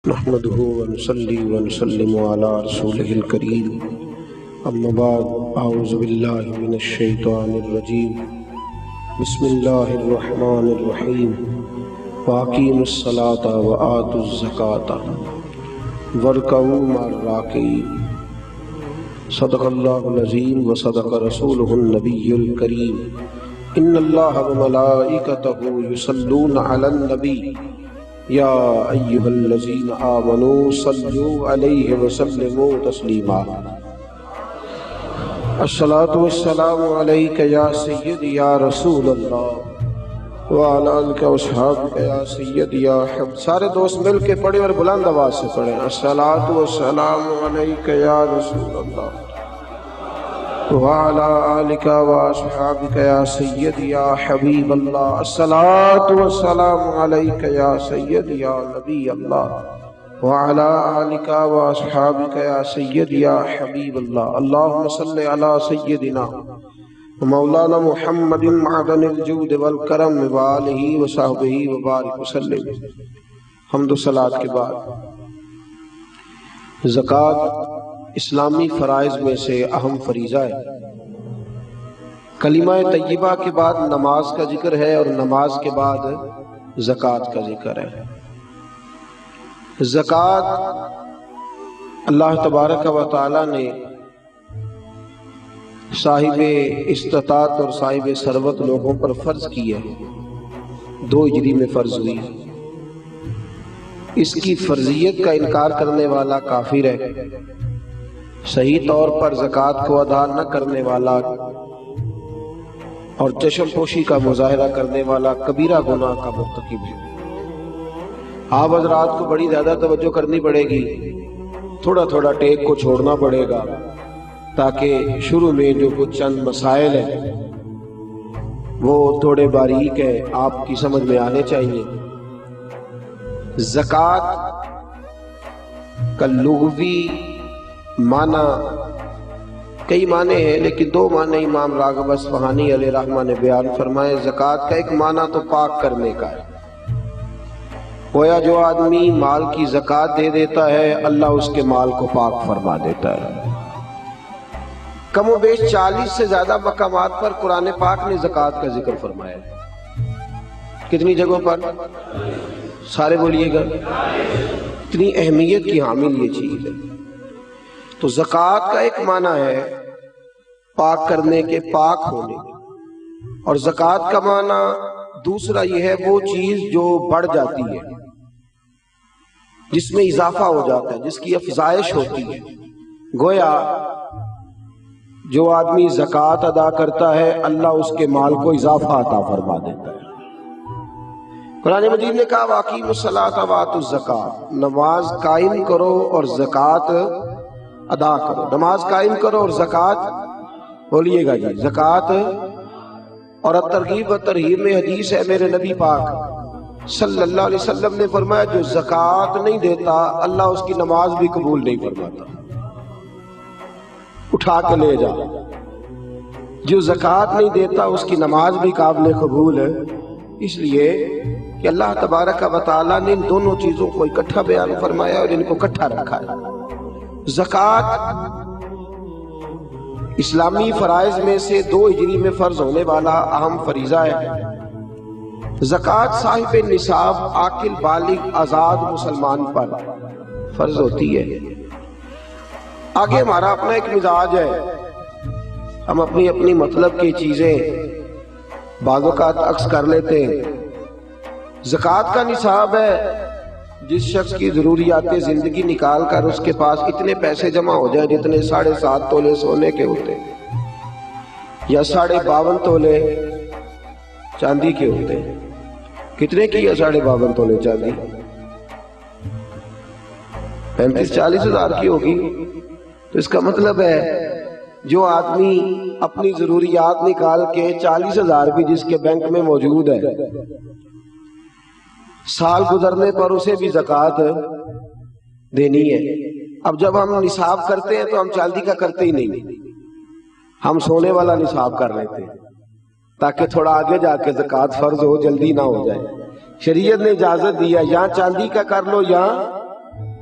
نحمده ونصلي ونسلم على رسوله الكريم اما بعد اعوذ بالله من الشيطان الرجيم بسم الله الرحمن الرحيم واقيموا الصلاة وآتوا الزكاة واركعوا مع الراكعين صدق الله العظيم وصدق رسوله النبي الكريم ان الله وملائكته يصلون على النبي یا ایھا الذین آمنوا صلوا علیہ وسلموا تسلیما الصلاۃ والسلام علیک یا سیدی یا رسول اللہ وعلی آلک واصحابک یا سیدی یا حبیب۔ سارے دوست مل کے پڑھیں اور بلند آواز سے پڑھیں الصلاۃ والسلام علیک یا رسول اللہ وعلی آلک واصحابک یا سیدی یا حبیب اللہ الصلاۃ والسلام علیک یا سیدی یا نبی اللہ وعلی آلک واصحابک یا سیدی یا حبیب اللہ اللہم صلی علی سیدنا مولانا محمد معدن الجود والکرم وآلہ وصحبہ وبارک وسلم۔ حمد و صلاۃ کے بعد زکوٰۃ اسلامی فرائض میں سے اہم فریضہ ہے۔ کلمہ طیبہ کے بعد نماز کا ذکر ہے اور نماز کے بعد زکوٰۃ کا ذکر ہے۔ زکوٰۃ اللہ تبارک و تعالی نے صاحب استطاعت اور صاحب ثروت لوگوں پر فرض کی ہے، 2 ہجری میں فرض ہوئی۔ اس کی فرضیت کا انکار کرنے والا کافر ہے، صحیح طور پر زکوٰۃ کو ادا نہ کرنے والا اور چشم پوشی کا مظاہرہ کرنے والا کبیرہ گناہ کا مرتکب ہے۔ آپ حضرات کو بڑی زیادہ توجہ کرنی پڑے گی، تھوڑا تھوڑا ٹیک کو چھوڑنا پڑے گا تاکہ شروع میں جو کچھ چند مسائل ہیں وہ تھوڑے باریک ہیں، آپ کی سمجھ میں آنے چاہیے۔ زکوٰۃ کا لغوی معنی کئی معنی ہیں، لیکن 2 معنی امام راغب اصفہانی علیہ رحمہ نے بیان فرمائے۔ زکوٰۃ کا ایک معنی تو پاک کرنے کا ہے، گویا جو آدمی مال کی زکوٰۃ دے دیتا ہے اللہ اس کے مال کو پاک فرما دیتا ہے۔ کم و بیش 40 سے زیادہ مقامات پر قرآن پاک نے زکوٰۃ کا ذکر فرمایا ہے۔ کتنی جگہوں پر؟ سارے بولیے گا۔ اتنی اہمیت کی حامل یہ چیز ہے۔ تو زکوٰۃ کا ایک معنی ہے پاک کرنے کے، پاک ہونے کے، اور زکوٰۃ کا معنی دوسرا یہ ہے وہ چیز جو بڑھ جاتی ہے، جس میں اضافہ ہو جاتا ہے، جس کی افزائش ہوتی ہے۔ گویا جو آدمی زکوٰۃ ادا کرتا ہے اللہ اس کے مال کو اضافہ عطا فرما دیتا ہے۔ قرآن مجید نے کہا وَأَقِیمُوا الصَّلَاةَ وَآتُوا الزَّکَاةَ، نماز قائم کرو اور زکوٰۃ ادا کرو۔ نماز قائم کرو اور زکوٰۃ، بولیے گا جی، زکوٰۃ۔ اور ترغیب و ترہیب میں حدیث ہے، میرے نبی پاک صلی اللہ علیہ وسلم نے فرمایا جو زکوٰۃ نہیں دیتا اللہ اس کی نماز بھی قبول نہیں فرماتا۔ اٹھا کے لے جا، جو زکوٰۃ نہیں دیتا اس کی نماز بھی قابل قبول ہے، اس لیے کہ اللہ تبارک و تعالیٰ نے ان دونوں چیزوں کو اکٹھا بیان فرمایا اور ان کو اکٹھا رکھا ہے۔ زکوٰۃ اسلامی فرائض میں سے 2 ہجری میں فرض ہونے والا اہم فریضہ ہے۔ زکوٰۃ صاحب نصاب عاقل بالغ آزاد مسلمان پر فرض ہوتی ہے۔ آگے ہمارا اپنا ایک مزاج ہے، ہم اپنی مطلب کی چیزیں بعض اوقات عکس کر لیتے ہیں۔ زکوٰۃ کا نصاب ہے جس شخص کی ضروریات زندگی نکال کر اس کے پاس اتنے پیسے جمع ہو جائیں جتنے 7.5 تولے سونے کے ہوتے ہیں یا 52.5 تولے چاندی کے ہوتے ہیں۔ کتنے کی ہے 52.5 تولے چاندی؟ 35-40 ہزار کی ہوگی۔ تو اس کا مطلب ہے جو آدمی اپنی ضروریات نکال کے 40 ہزار بھی جس کے بینک میں موجود ہے، سال گزرنے پر اسے بھی زکوٰۃ دینی ہے۔ اب جب ہم نصاب کرتے ہیں تو ہم چاندی کا کرتے ہی نہیں، ہم سونے والا نصاب کر لیتے ہیں تاکہ تھوڑا آگے جا کے زکوٰۃ فرض ہو، جلدی نہ ہو جائے۔ شریعت نے اجازت دیا یا چاندی کا کر لو یا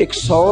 100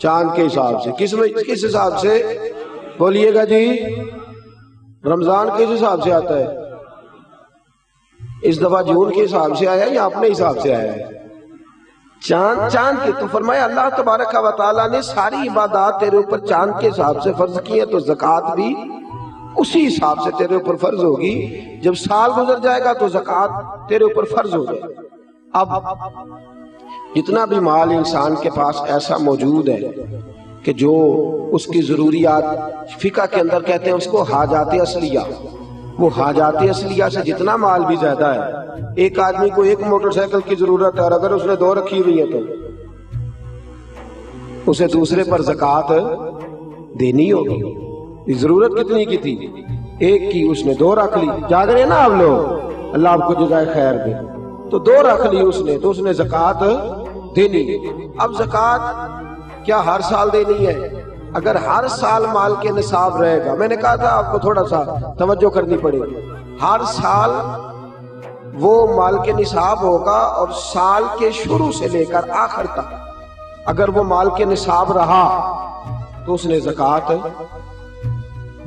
چاند کے حساب سے. کس حساب سے بولیے گا جی؟ رمضان کس حساب سے آتا ہے؟ اس دفعہ جون کے حساب سے آیا یا اپنے حساب سے آیا ہے؟ چاند کے. تو فرمایا اللہ تبارک و تعالیٰ نے ساری عبادات تیرے اوپر چاند کے حساب سے فرض کی ہے، تو زکوٰۃ بھی اسی حساب سے تیرے اوپر فرض ہوگی. جب سال گزر جائے گا تو زکوٰۃ تیرے اوپر فرض ہو جائے گی. اب جتنا بھی مال انسان کے پاس ایسا موجود ہے کہ جو اس کی ضروریات، فقہ کے اندر کہتے ہیں اس کو حاجات اصلیہ، وہ حاجات اصلیہ سے جتنا مال بھی زیادہ ہے. ایک آدمی کو ایک موٹر سائیکل کی ضرورت ہے اور اگر اس نے 2 رکھی ہوئی ہے تو اسے دوسرے پر زکوٰۃ دینی ہوگی. ضرورت کتنی کی تھی؟ ایک کی، اس نے 2 رکھ لی. جاگ رہے نا آپ لوگ، اللہ آپ کو جزائے خیر دے. تو 2 رکھ لی اس نے، تو اس نے زکوٰۃ دینی. اب زکوٰۃ کیا ہر سال دینی ہے؟ اگر ہر سال مال کے نصاب رہے گا، میں نے کہا تھا آپ کو تھوڑا سا توجہ کرنی پڑے گی، ہر سال وہ مال کے نصاب ہوگا اور سال کے شروع سے لے کر آخر تک اگر وہ مال کے نصاب رہا تو اس نے زکوٰۃ.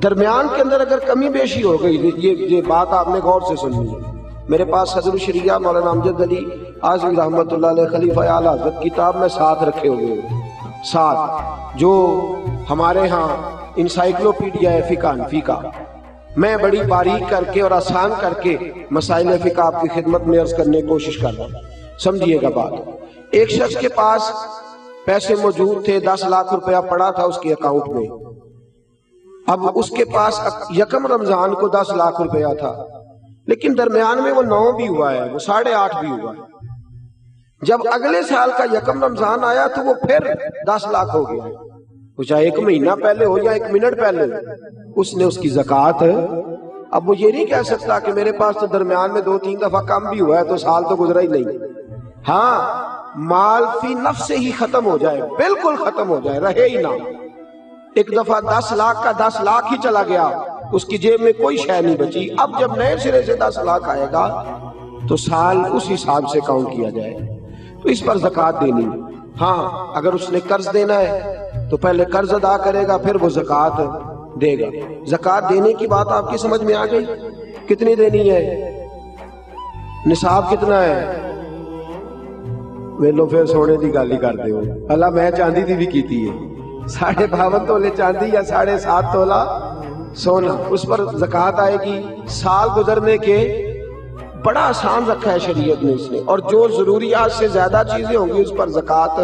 درمیان کے اندر اگر کمی بیشی ہو گئی، یہ بات آپ نے غور سے سننی ہے. میرے پاس صدر الشریعہ مولانا امجد علی اعظمی رحمۃ اللہ علیہ خلیفہ اعلیٰ حضرت کتاب میں ساتھ رکھے ہوئے، ساتھ جو ہمارے ہاں انسائکلوپیڈیا ہے فقہ. میں بڑی باریک کر کے اور آسان کر کے مسائل فقہ آپ کی خدمت میں عرض کرنے کی کوشش کر رہا ہوں، سمجھیے گا بات. ایک شخص کے پاس پیسے موجود تھے، 10 لاکھ روپیہ پڑا تھا اس کے اکاؤنٹ میں. اب اس کے پاس یکم رمضان کو 10 لاکھ روپیہ تھا، لیکن درمیان میں وہ 9 بھی ہوا ہے، وہ 8.5 بھی ہوا ہے. جب اگلے سال کا یکم رمضان آیا تو وہ پھر 10 لاکھ ہو گیا. وہ چاہے 1 مہینہ پہلے ہو یا 1 منٹ پہلے، اس نے اس کی زکوٰۃ. اب وہ یہ نہیں کہہ سکتا کہ میرے پاس تو درمیان میں 2-3 دفعہ کم بھی ہوا ہے تو سال تو گزرا ہی نہیں. ہاں، مال فی نفس سے ہی ختم ہو جائے، بالکل ختم ہو جائے، رہے ہی نہ. ایک دفعہ 10 لاکھ کا 10 لاکھ ہی چلا گیا، اس کی جیب میں کوئی شے نہیں بچی. اب جب نئے سرے سے 10 لاکھ آئے گا تو سال اس حساب سے کاؤنٹ کیا جائے. تو اس پر زکوٰۃ دینی. ہاں، اگر اس نے قرض دینا ہے تو پہلے قرض ادا کرے گا، پھر وہ زکوٰۃ دے گا. زکوٰۃ دینے کی بات آپ کی سمجھ میں آ گئی؟ کتنی دینی ہے؟ نصاب کتنا ہے؟ ویلو پھر سونے دی گل ہی کرتے ہو. اللہ میں چاندی دی بھی کیتی ہے، 52.5 تولے چاندی یا 7.5 تولہ سونا، اس پر زکوٰۃ آئے گی. سال گزرنے کے بڑا آسان رکھا ہے شریعت نے اس نے، اور جو ضروریات سے زیادہ چیزیں ہوں گی اس پر زکوٰۃ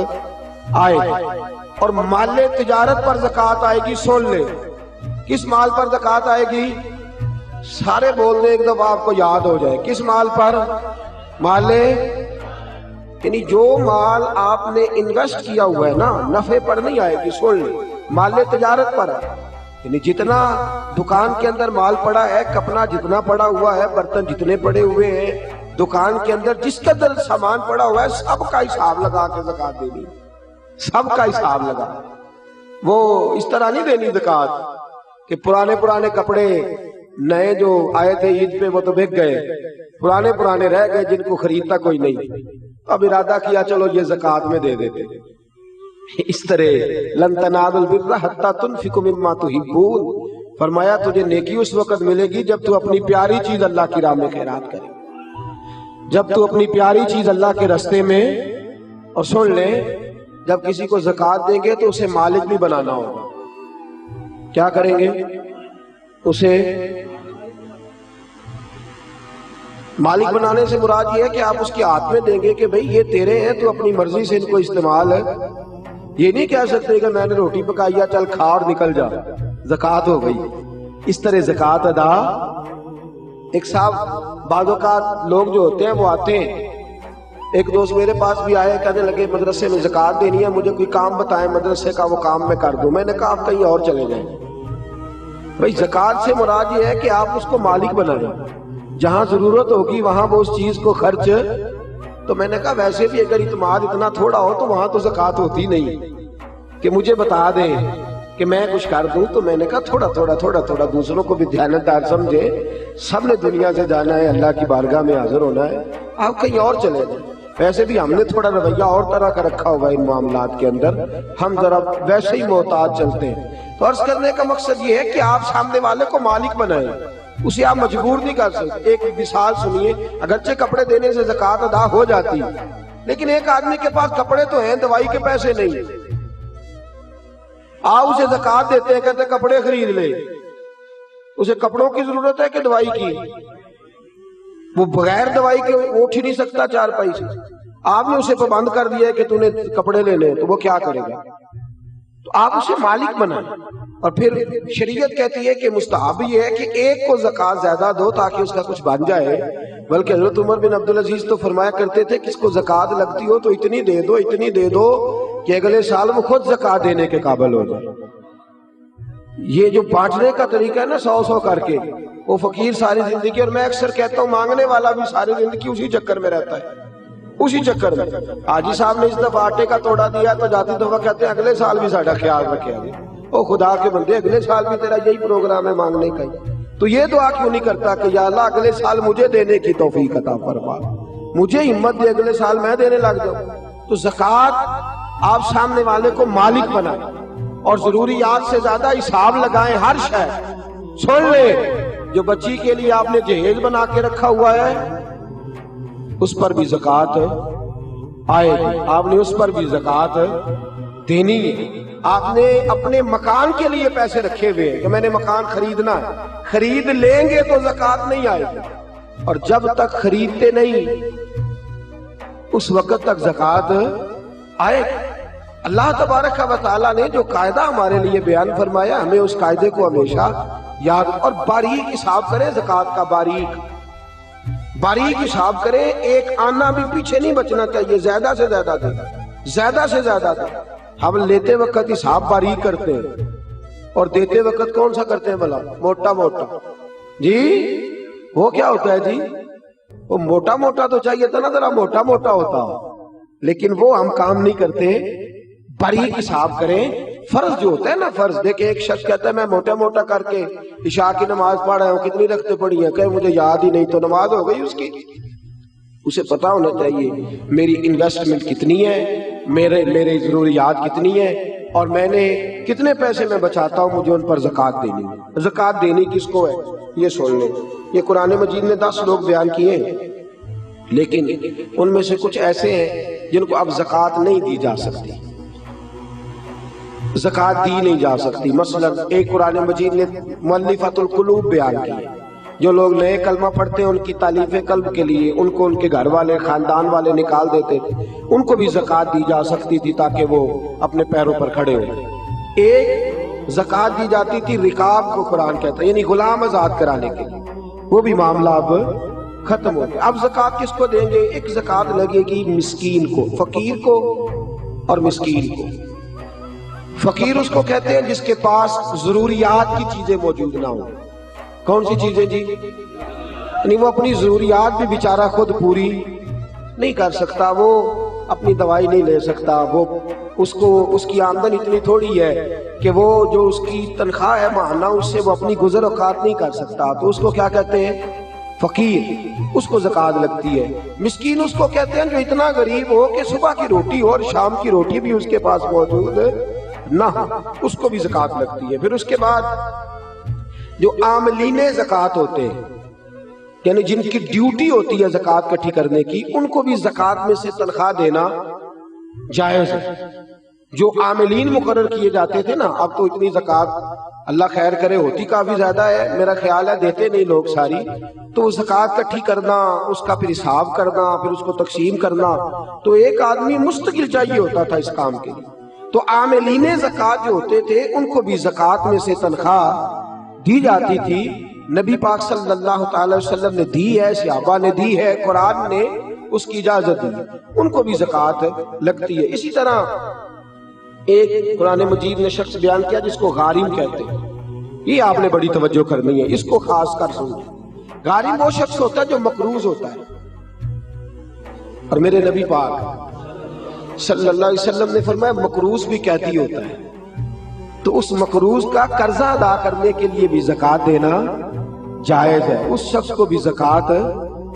آئے گی. اور مال تجارت پر زکوٰۃ آئے گی. سن لے، کس مال پر زکوٰۃ آئے گی؟ سارے بول دیں ایک دفعہ آپ کو یاد ہو جائے. کس مال پر؟ مال، یعنی جو مال آپ نے انویسٹ کیا ہوا ہے نا، نفع پر نہیں آئے گی. سن لے، مال تجارت پر ہے، یعنی جتنا دکان کے اندر مال پڑا ہے، کپڑا جتنا پڑا ہوا ہے، برتن جتنے پڑے ہوئے ہیں دکان کے اندر، جس قدر سامان پڑا ہوا ہے، سب کا حساب لگا کے زکوٰۃ دینی. سب کا حساب لگا. وہ اس طرح نہیں دینی زکوٰۃ کہ پرانے کپڑے نئے جو آئے تھے عید پہ وہ تو بک گئے، پرانے رہ گئے جن کو خریدتا کوئی نہیں، اب ارادہ کیا چلو یہ زکوٰۃ میں دے دیتے. اس طرح لن تنالوا البر حتی تنفقوا مما تحبون، فرمایا تجھے نیکی اس وقت ملے گی جب تو اپنی پیاری چیز اللہ کی راہ میں خیرات کرے، جب تو اپنی پیاری چیز اللہ کے راستے میں. اور سن لیں، جب کسی کو زکوٰۃ دیں گے تو اسے مالک بھی بنانا ہوگا. کیا کریں گے؟ اسے مالک بنانے سے مراد یہ ہے کہ آپ اس کے ہاتھ میں دیں گے کہ بھئی یہ تیرے ہیں، تو اپنی مرضی سے ان کو استعمال ہے. یہ نہیں کہہ سکتے کہ میں نے روٹی پکائی ہے چل کھا اور نکل جا، زکوٰۃ ہو گئی. اس طرح زکوٰۃ ادا. ایک صاحب، بعض اوقات لوگ جو ہوتے ہیں وہ آتے ہیں، ایک دوست میرے پاس بھی آئے، کہنے لگے مدرسے میں زکوٰۃ دینی ہے، مجھے کوئی کام بتائیں مدرسے کا، وہ کام میں کر دوں. میں نے کہا آپ کہیں اور چلے جائیں. بھئی زکوٰۃ سے مراد یہ ہے کہ آپ اس کو مالک بنائیں، جہاں ضرورت ہوگی وہاں وہ اس چیز کو خرچ. تو میں نے کہا ویسے بھی اگر اعتماد اتنا تھوڑا ہو تو وہاں تو زکوٰۃ ہوتی نہیں کہ مجھے بتا دیں کہ میں کچھ کر دوں. تو میں نے کہا تھوڑا تھوڑا دوسروں کو بھی دیانتدار سمجھے. سب نے دنیا سے جانا ہے، اللہ کی بارگاہ میں حاضر ہونا ہے، آپ کہیں اور چلے جائیں. ویسے بھی ہم نے تھوڑا رویہ اور طرح کا رکھا ہوا ہے ان معاملات کے اندر، ہم ذرا ویسے ہی محتاط چلتے ہیں۔ تو عرض کرنے کا مقصد یہ ہے کہ آپ سامنے والے کو مالک بنائیں، اسے آپ مجبور نہیں کر سکتے۔ ایک مثال سنیے، اگرچہ کپڑے دینے سے زکوٰۃ ادا ہو جاتی ہے، لیکن ایک آدمی کے پاس کپڑے تو ہیں، دوائی کے پیسے نہیں، آپ اسے زکوٰۃ دیتے ہیں، کہتے ہیں کپڑے خرید لے۔ اسے کپڑوں کی ضرورت ہے کہ دوائی کی؟ وہ بغیر دوائی کے اٹھ ہی نہیں سکتا چارپائی سے، آپ نے اسے پابند کر دیا ہے کہ تو نے کپڑے لینے، تو وہ کیا کرے گا؟ تو آپ اسے مالک بنائیں۔ اور پھر شریعت کہتی ہے کہ مستحب یہ ہے کہ ایک کو زکوٰۃ زیادہ دو تاکہ اس کا کچھ بن جائے، بلکہ حضرت عمر بن عبدالعزیز تو فرمایا کرتے تھے کہ اس کو زکوٰۃ لگتی ہو تو اتنی دے دو، اتنی دے دو کہ اگلے سال وہ خود زکوٰۃ دینے کے قابل ہو جائے۔ یہ جو بانٹنے کا طریقہ ہے نا، 100 کر کے، وہ فقیر ساری زندگی، اور میں اکثر کہتا ہوں مانگنے والا بھی ساری زندگی اسی چکر میں رہتا ہے، اسی چکر میں۔ حاجی صاحب نے اس دفعہ آٹے کا توڑا دیا تو جاتی دفعہ کہتے ہیں اگلے سال بھی ساڈا خیال رکھے گا۔ او خدا کے بندے، اگلے سال بھی تیرا یہی پروگرام ہے مانگنے کا ہی، تو یہ دعا کیوں نہیں کرتا کہ یا اللہ اگلے سال مجھے دینے کی توفیق عطا فرما، مجھے ہمت دے، اگلے سال میں دینے لگ جاؤں۔ تو زکوٰۃ آپ سامنے والے کو مالک بنائیں، اور ضروریات سے زیادہ حساب لگائیں ہر شے۔ سن لے، جو بچی کے لیے آپ نے جہیز بنا کے رکھا ہوا ہے اس پر بھی زکوٰۃ آئے گی، آپ نے اس پر بھی زکوٰۃ دینی ہے۔ آپ نے اپنے مکان کے لیے پیسے رکھے ہوئے ہیں کہ میں نے مکان خریدنا ہے، خرید لیں گے تو زکوٰۃ نہیں آئے گی، اور جب تک خریدتے نہیں اس وقت تک زکوٰۃ آئے گی۔ اللہ تبارک و تعالیٰ نے جو قاعدہ ہمارے لیے بیان فرمایا، ہمیں اس قاعدے کو ہمیشہ یاد، اور باریک حساب کریں زکوٰۃ کا، باریک حساب کریں، ایک آنا بھی پیچھے نہیں بچنا چاہیے، زیادہ سے زیادہ دیں، زیادہ سے زیادہ دیں۔ ہم لیتے وقت حساب باریک کرتے ہیں اور دیتے وقت کون سا کرتے ہیں بھلا؟ موٹا موٹا۔ جی وہ کیا ہوتا ہے جی؟ وہ موٹا موٹا تو چاہیے تھا نا، ذرا موٹا موٹا ہوتا، لیکن وہ ہم کام نہیں کرتے۔ باریک حساب کریں، فرض جو ہوتا ہے نا، فرض دیکھیں، ایک شخص کہتا ہے میں موٹا موٹا کر کے عشاء کی نماز پڑھ رہا ہوں، کتنی رکعتیں پڑھی ہیں؟ کہ مجھے یاد ہی نہیں، تو نماز ہو گئی اس کی؟ اسے پتا ہونا چاہیے میری انویسٹمنٹ کتنی ہے، میرے ضروریات کتنی ہے، اور میں نے کتنے پیسے میں بچاتا ہوں، مجھے ان پر زکوٰۃ دینی ہے۔ زکوٰۃ دینی کس کو ہے یہ سن لیں۔ یہ قرآن مجید نے 10 لوگ بیان کیے ہیں، لیکن ان میں سے کچھ ایسے ہیں جن کو اب زکوٰۃ نہیں دی جا سکتی، زکوٰۃ دی نہیں جا سکتی۔ مثلا ایک قرآن مجید نے مؤلفۃ القلوب بیان کی، جو لوگ نئے کلمہ پڑھتے ہیں ان کی تالیف قلب کے لیے ان کو ان کے گھر والے خاندان والے نکال دیتے تھے، ان کو بھی زکوٰۃ دی جا سکتی تھی تاکہ وہ اپنے پیروں پر کھڑے ہوئے۔ ایک زکوٰۃ دی جاتی تھی رکاب کو قرآن کہتا ہے، یعنی غلام آزاد کرانے کے لیے، وہ بھی معاملہ اب ختم ہو گیا۔ اب زکوٰۃ کس کو دیں گے؟ ایک زکوٰۃ لگے گی مسکین کو، فقیر کو اور مسکین کو۔ فقیر اس کو کہتے ہیں جس کے پاس ضروریات کی چیزیں موجود نہ ہوں۔ کون سی چیزیں جی؟ یعنی وہ اپنی ضروریات بھی بیچارہ خود پوری نہیں کر سکتا، وہ اپنی دوائی نہیں لے سکتا، وہ اس کی آمدن اتنی تھوڑی ہے کہ وہ جو اس کی تنخواہ ہے ماہانہ اس سے وہ اپنی گزر اوقات نہیں کر سکتا، تو اس کو کیا کہتے ہیں؟ فقیر، اس کو زکوٰۃ لگتی ہے۔ مسکین اس کو کہتے ہیں جو اتنا غریب ہو کہ صبح کی روٹی ہو اور شام کی روٹی بھی اس کے پاس موجود نہ ہو، اس کو بھی زکوٰۃ لگتی ہے۔ پھر اس کے بعد جو عاملین زکوٰۃ ہوتے ہیں، یعنی جن کی ڈیوٹی ہوتی ہے زکوٰۃ اکٹھی کرنے کی، ان کو بھی زکوٰۃ میں سے تنخواہ دینا جائز ہے۔ جو عاملین مقرر کیے جاتے تھے نا، اب تو اتنی زکوٰۃ اللہ خیر کرے ہوتی کافی زیادہ ہے، میرا خیال ہے دیتے نہیں لوگ ساری، تو وہ زکوٰۃ اکٹھی کرنا، اس کا پھر حساب کرنا، پھر اس کو تقسیم کرنا، تو ایک آدمی مستقل چاہیے ہوتا تھا اس کام کے لیے۔ تو عاملین زکوٰۃ جو ہوتے تھے ان کو بھی زکوٰۃ میں سے تنخواہ دی جاتی تھی۔ نبی پاک صلی اللہ تعالی وسلم نے دی ہے، صحابہ نے دی ہے، قرآن نے اس کی اجازت دی، ان کو بھی زکوٰۃ لگتی ہے۔ اسی طرح ایک قرآن مجید نے شخص بیان کیا جس کو غارم کہتے ہیں، یہ آپ نے بڑی توجہ کرنی ہے، اس کو خاص کر سنیں۔ غارم وہ شخص ہوتا ہے جو مقروض ہوتا ہے، اور میرے نبی پاک صلی اللہ علیہ وسلم نے فرمایا مقروض بھی قیدی ہوتا ہے، تو اس مقروض کا قرضہ ادا کرنے کے لیے بھی زکوٰۃ دینا جائز ہے، اس شخص کو بھی زکوٰۃ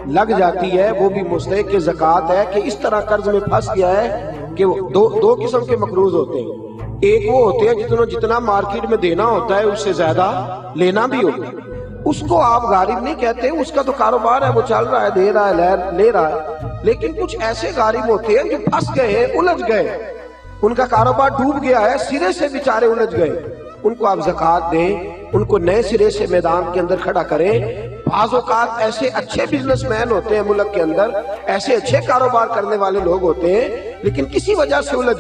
لگ جاتی ہے وہ بھی مستحق زکوٰۃ ہے کہ اس طرح قرض میں پھنس گیا ہے کہ دو قسم کے مقروض ہوتے ہیں، ایک وہ ہوتے ہیں جتنا مارکیٹ میں دینا ہوتا ہے اس سے زیادہ لینا بھی ہوتا ہے، اس کو آپ غارب نہیں کہتے، اس کا تو کاروبار ہے، وہ چل رہا ہے، دے رہا ہے، لے رہا ہے۔ لیکن کچھ ایسے غارب ہوتے ہیں جو پھنس گئے ہیں، الجھ گئے، ان کا کاروبار ڈوب گیا ہے، سرے سے بیچارے الجھ گئے، ان کو آپ زکوٰۃ دیں، ان کو نئے سرے سے میدان کے اندر کھڑا کریں۔ بعض اوقات ایسے اچھے بزنس مین ہوتے ہیں ملک کے اندر، ایسے اچھے کاروبار کرنے والے لوگ ہوتے ہیں، لیکن کسی وجہ سے الجھ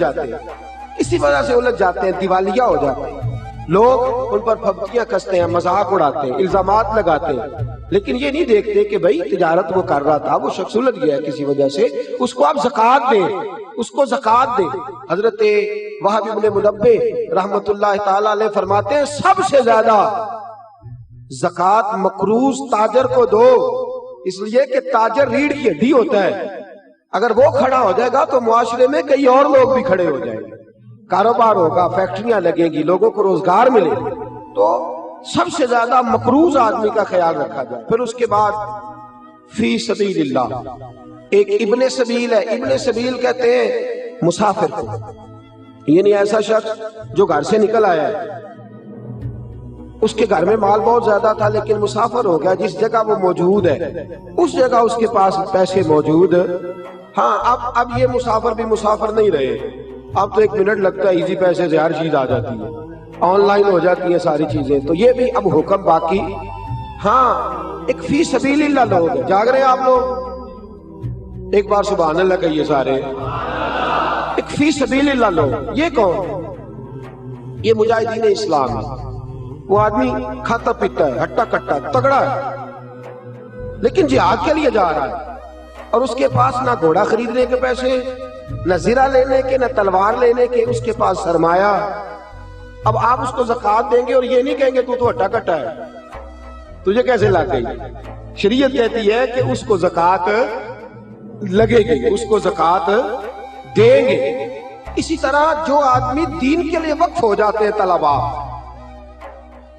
جاتے ہیں، دیوالیہ ہو جاتے ہیں، لوگ ان پر پھبتیاں کستے ہیں، مذاق اڑاتے ہیں، الزامات لگاتے ہیں، لیکن یہ نہیں دیکھتے کہ بھائی تجارت وہ کر رہا تھا، وہ شخص الجھ گیا ہے کسی وجہ سے، اس کو آپ زکوٰۃ دیں، اس کو زکوٰۃ دیں۔ حضرت وہب ابن منبہ رحمت اللہ تعالی علیہ فرماتے ہیں سب سے زیادہ زکوٰۃ مقروض تاجر کو دو، اس لیے کہ تاجر ریڑھ کی ہڈی ہوتا ہے، اگر وہ کھڑا ہو جائے گا تو معاشرے میں کئی اور لوگ بھی کھڑے ہو جائیں گے، کاروبار ہوگا، فیکٹریاں لگیں گی، لوگوں کو روزگار ملے گا، تو سب سے زیادہ مقروض آدمی کا خیال رکھا جائے۔ پھر اس کے بعد فی سبیل اللہ، ایک ابن سبیل ہے، ابن سبیل کہتے ہیں مسافر کو، یعنی ایسا شخص جو گھر سے نکل آیا ہے، اس کے گھر میں مال بہت زیادہ تھا لیکن مسافر ہو گیا، جس جگہ وہ موجود ہے اس جگہ اس کے پاس پیسے موجود، ہاں اب یہ مسافر بھی مسافر نہیں رہے، اب تو 1 منٹ لگتا ہے، ایزی پیسے سے ہر چیز آ جاتی ہے، آن لائن ہو جاتی ہیں ساری چیزیں، تو یہ بھی اب حکم باقی، ہاں ایک فی سبیل اللہ لوگ ہیں، جاگ رہے ہیں آپ لوگ، ایک بار سبحان اللہ کہیے سارے، ایک فی سبیل اللہ لوگ، یہ کون؟ یہ مجاہدین اسلام ہے، وہ آدمی کھاتا پیتا ہے، ہٹا کٹا تگڑا ہے، لیکن جہاد کے لیے جا رہا ہے، اور اس کے پاس نہ گھوڑا خریدنے کے پیسے، نہ زرہ لینے کے، نہ تلوار لینے کے، اس کے پاس سرمایہ، اب آپ اس کو زکوٰۃ دیں گے اور یہ نہیں کہیں گے تو ہٹا کٹا ہے، تجھے کیسے لگ گئی؟ شریعت کہتی ہے کہ اس کو زکوٰۃ لگے گی، اس کو زکوٰۃ دیں گے۔ اسی طرح جو آدمی دین کے لیے وقف ہو جاتے ہیں، طلباء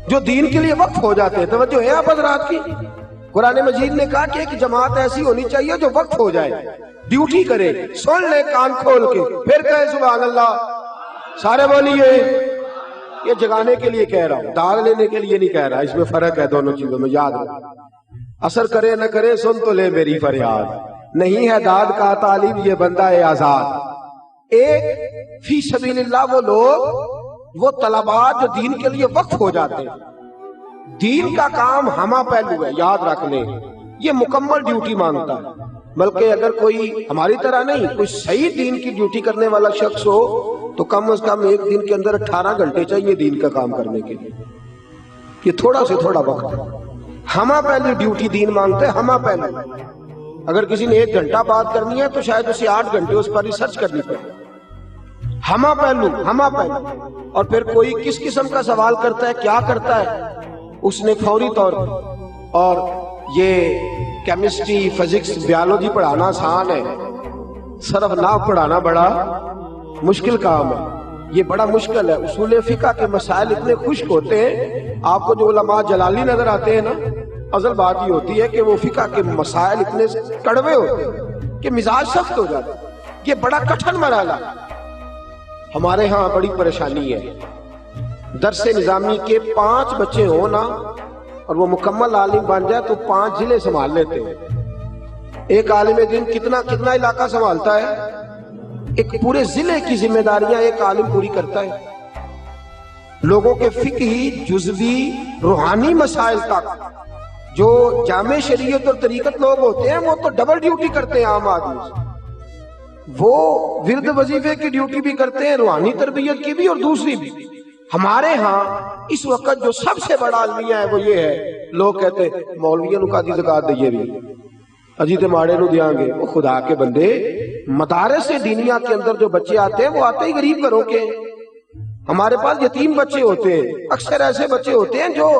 جو دین کے لیے وقف ہو جاتے ہیں، توجہ ہے آپ حضرات کی، قرآن مجید نے کہا کہ ایک جماعت ایسی ہونی چاہیے جو وقف ہو جائے، ڈیوٹی کرے، سن لے کان کھول کے، پھر کہے سبحان اللہ، سارے بولیے، یہ جگانے کے لیے کہہ رہا ہوں، داغ لینے کے لیے نہیں کہہ رہا، اس میں فرق ہے دونوں چیزوں میں، یاد رکھو، اثر کرے نہ کرے سن تو لے میری فریاد، نہیں ہے داد کا طالب یہ بندہ ہے آزاد۔ ایک فی سبیل اللہ وہ لوگ، وہ طلباء جو دین کے لیے وقف ہو جاتے ہیں، دین کا کام ہمہ پہلو ہے، یاد رکھ لیں، یہ مکمل ڈیوٹی مانگتا ہے، بلکہ اگر کوئی ہماری طرح نہیں، کوئی صحیح دین کی ڈیوٹی کرنے والا شخص ہو تو کم از کم ایک دن کے اندر 18 گھنٹے چاہیے دین کا کام کرنے کے لیے، یہ تھوڑا سے تھوڑا وقت ہے، ہمہ پہلو ڈیوٹی دین مانگتے ہیں، ہمہ پہلو، اگر کسی نے 1 گھنٹہ بات کرنی ہے تو شاید اسے 8 گھنٹے اس پر ریسرچ کرنی پڑے، ہمہ پہلو، اور پھر کوئی کس قسم کا سوال کرتا ہے، کیا کرتا ہے، اس نے فوری طور پر، اور یہ کیمسٹری، فزکس، بیالوجی پڑھانا آسان ہے، صرف نحو پڑھانا بڑا مشکل کام ہے، یہ بڑا مشکل ہے، اصول فقہ کے مسائل اتنے خشک ہوتے ہیں، آپ کو جو علماء جلالی نظر آتے ہیں نا، اصل بات یہ ہوتی ہے کہ وہ فقہ کے مسائل اتنے کڑوے ہوتے ہیں کہ مزاج سخت ہو جاتا ہے، یہ بڑا کٹھن مرحلہ ہے۔ ہمارے ہاں بڑی پریشانی ہے، درس نظامی کے 5 بچے ہوں نا اور وہ مکمل عالم بن جائے تو 5 ضلع سنبھال لیتے ہیں۔ ایک عالم دین کتنا علاقہ سنبھالتا ہے؟ ایک پورے ضلع کی ذمہ داریاں ایک عالم پوری کرتا ہے، لوگوں کے فقہی، جزوی، روحانی مسائل تک۔ جو جامع شریعت اور طریقت لوگ ہوتے ہیں وہ تو ڈبل ڈیوٹی کرتے ہیں عام آدمی سے، وہ ورد وظیفے کی ڈیوٹی بھی کرتے ہیں، روحانی تربیت کی بھی اور دوسری بھی۔ ہمارے ہاں اس وقت جو سب سے بڑا المیہ ہے وہ یہ ہے، لوگ کہتے ہیں مولویوں نو کادی زکات دئیے بھی، اجی تے ماڑے نو دیاں گے۔ وہ خدا کے بندے، مدارس دینیا کے اندر جو بچے آتے ہیں وہ آتے ہی غریب گھروں کے، ہمارے پاس یتیم بچے ہوتے ہیں، اکثر ایسے بچے ہوتے ہیں جو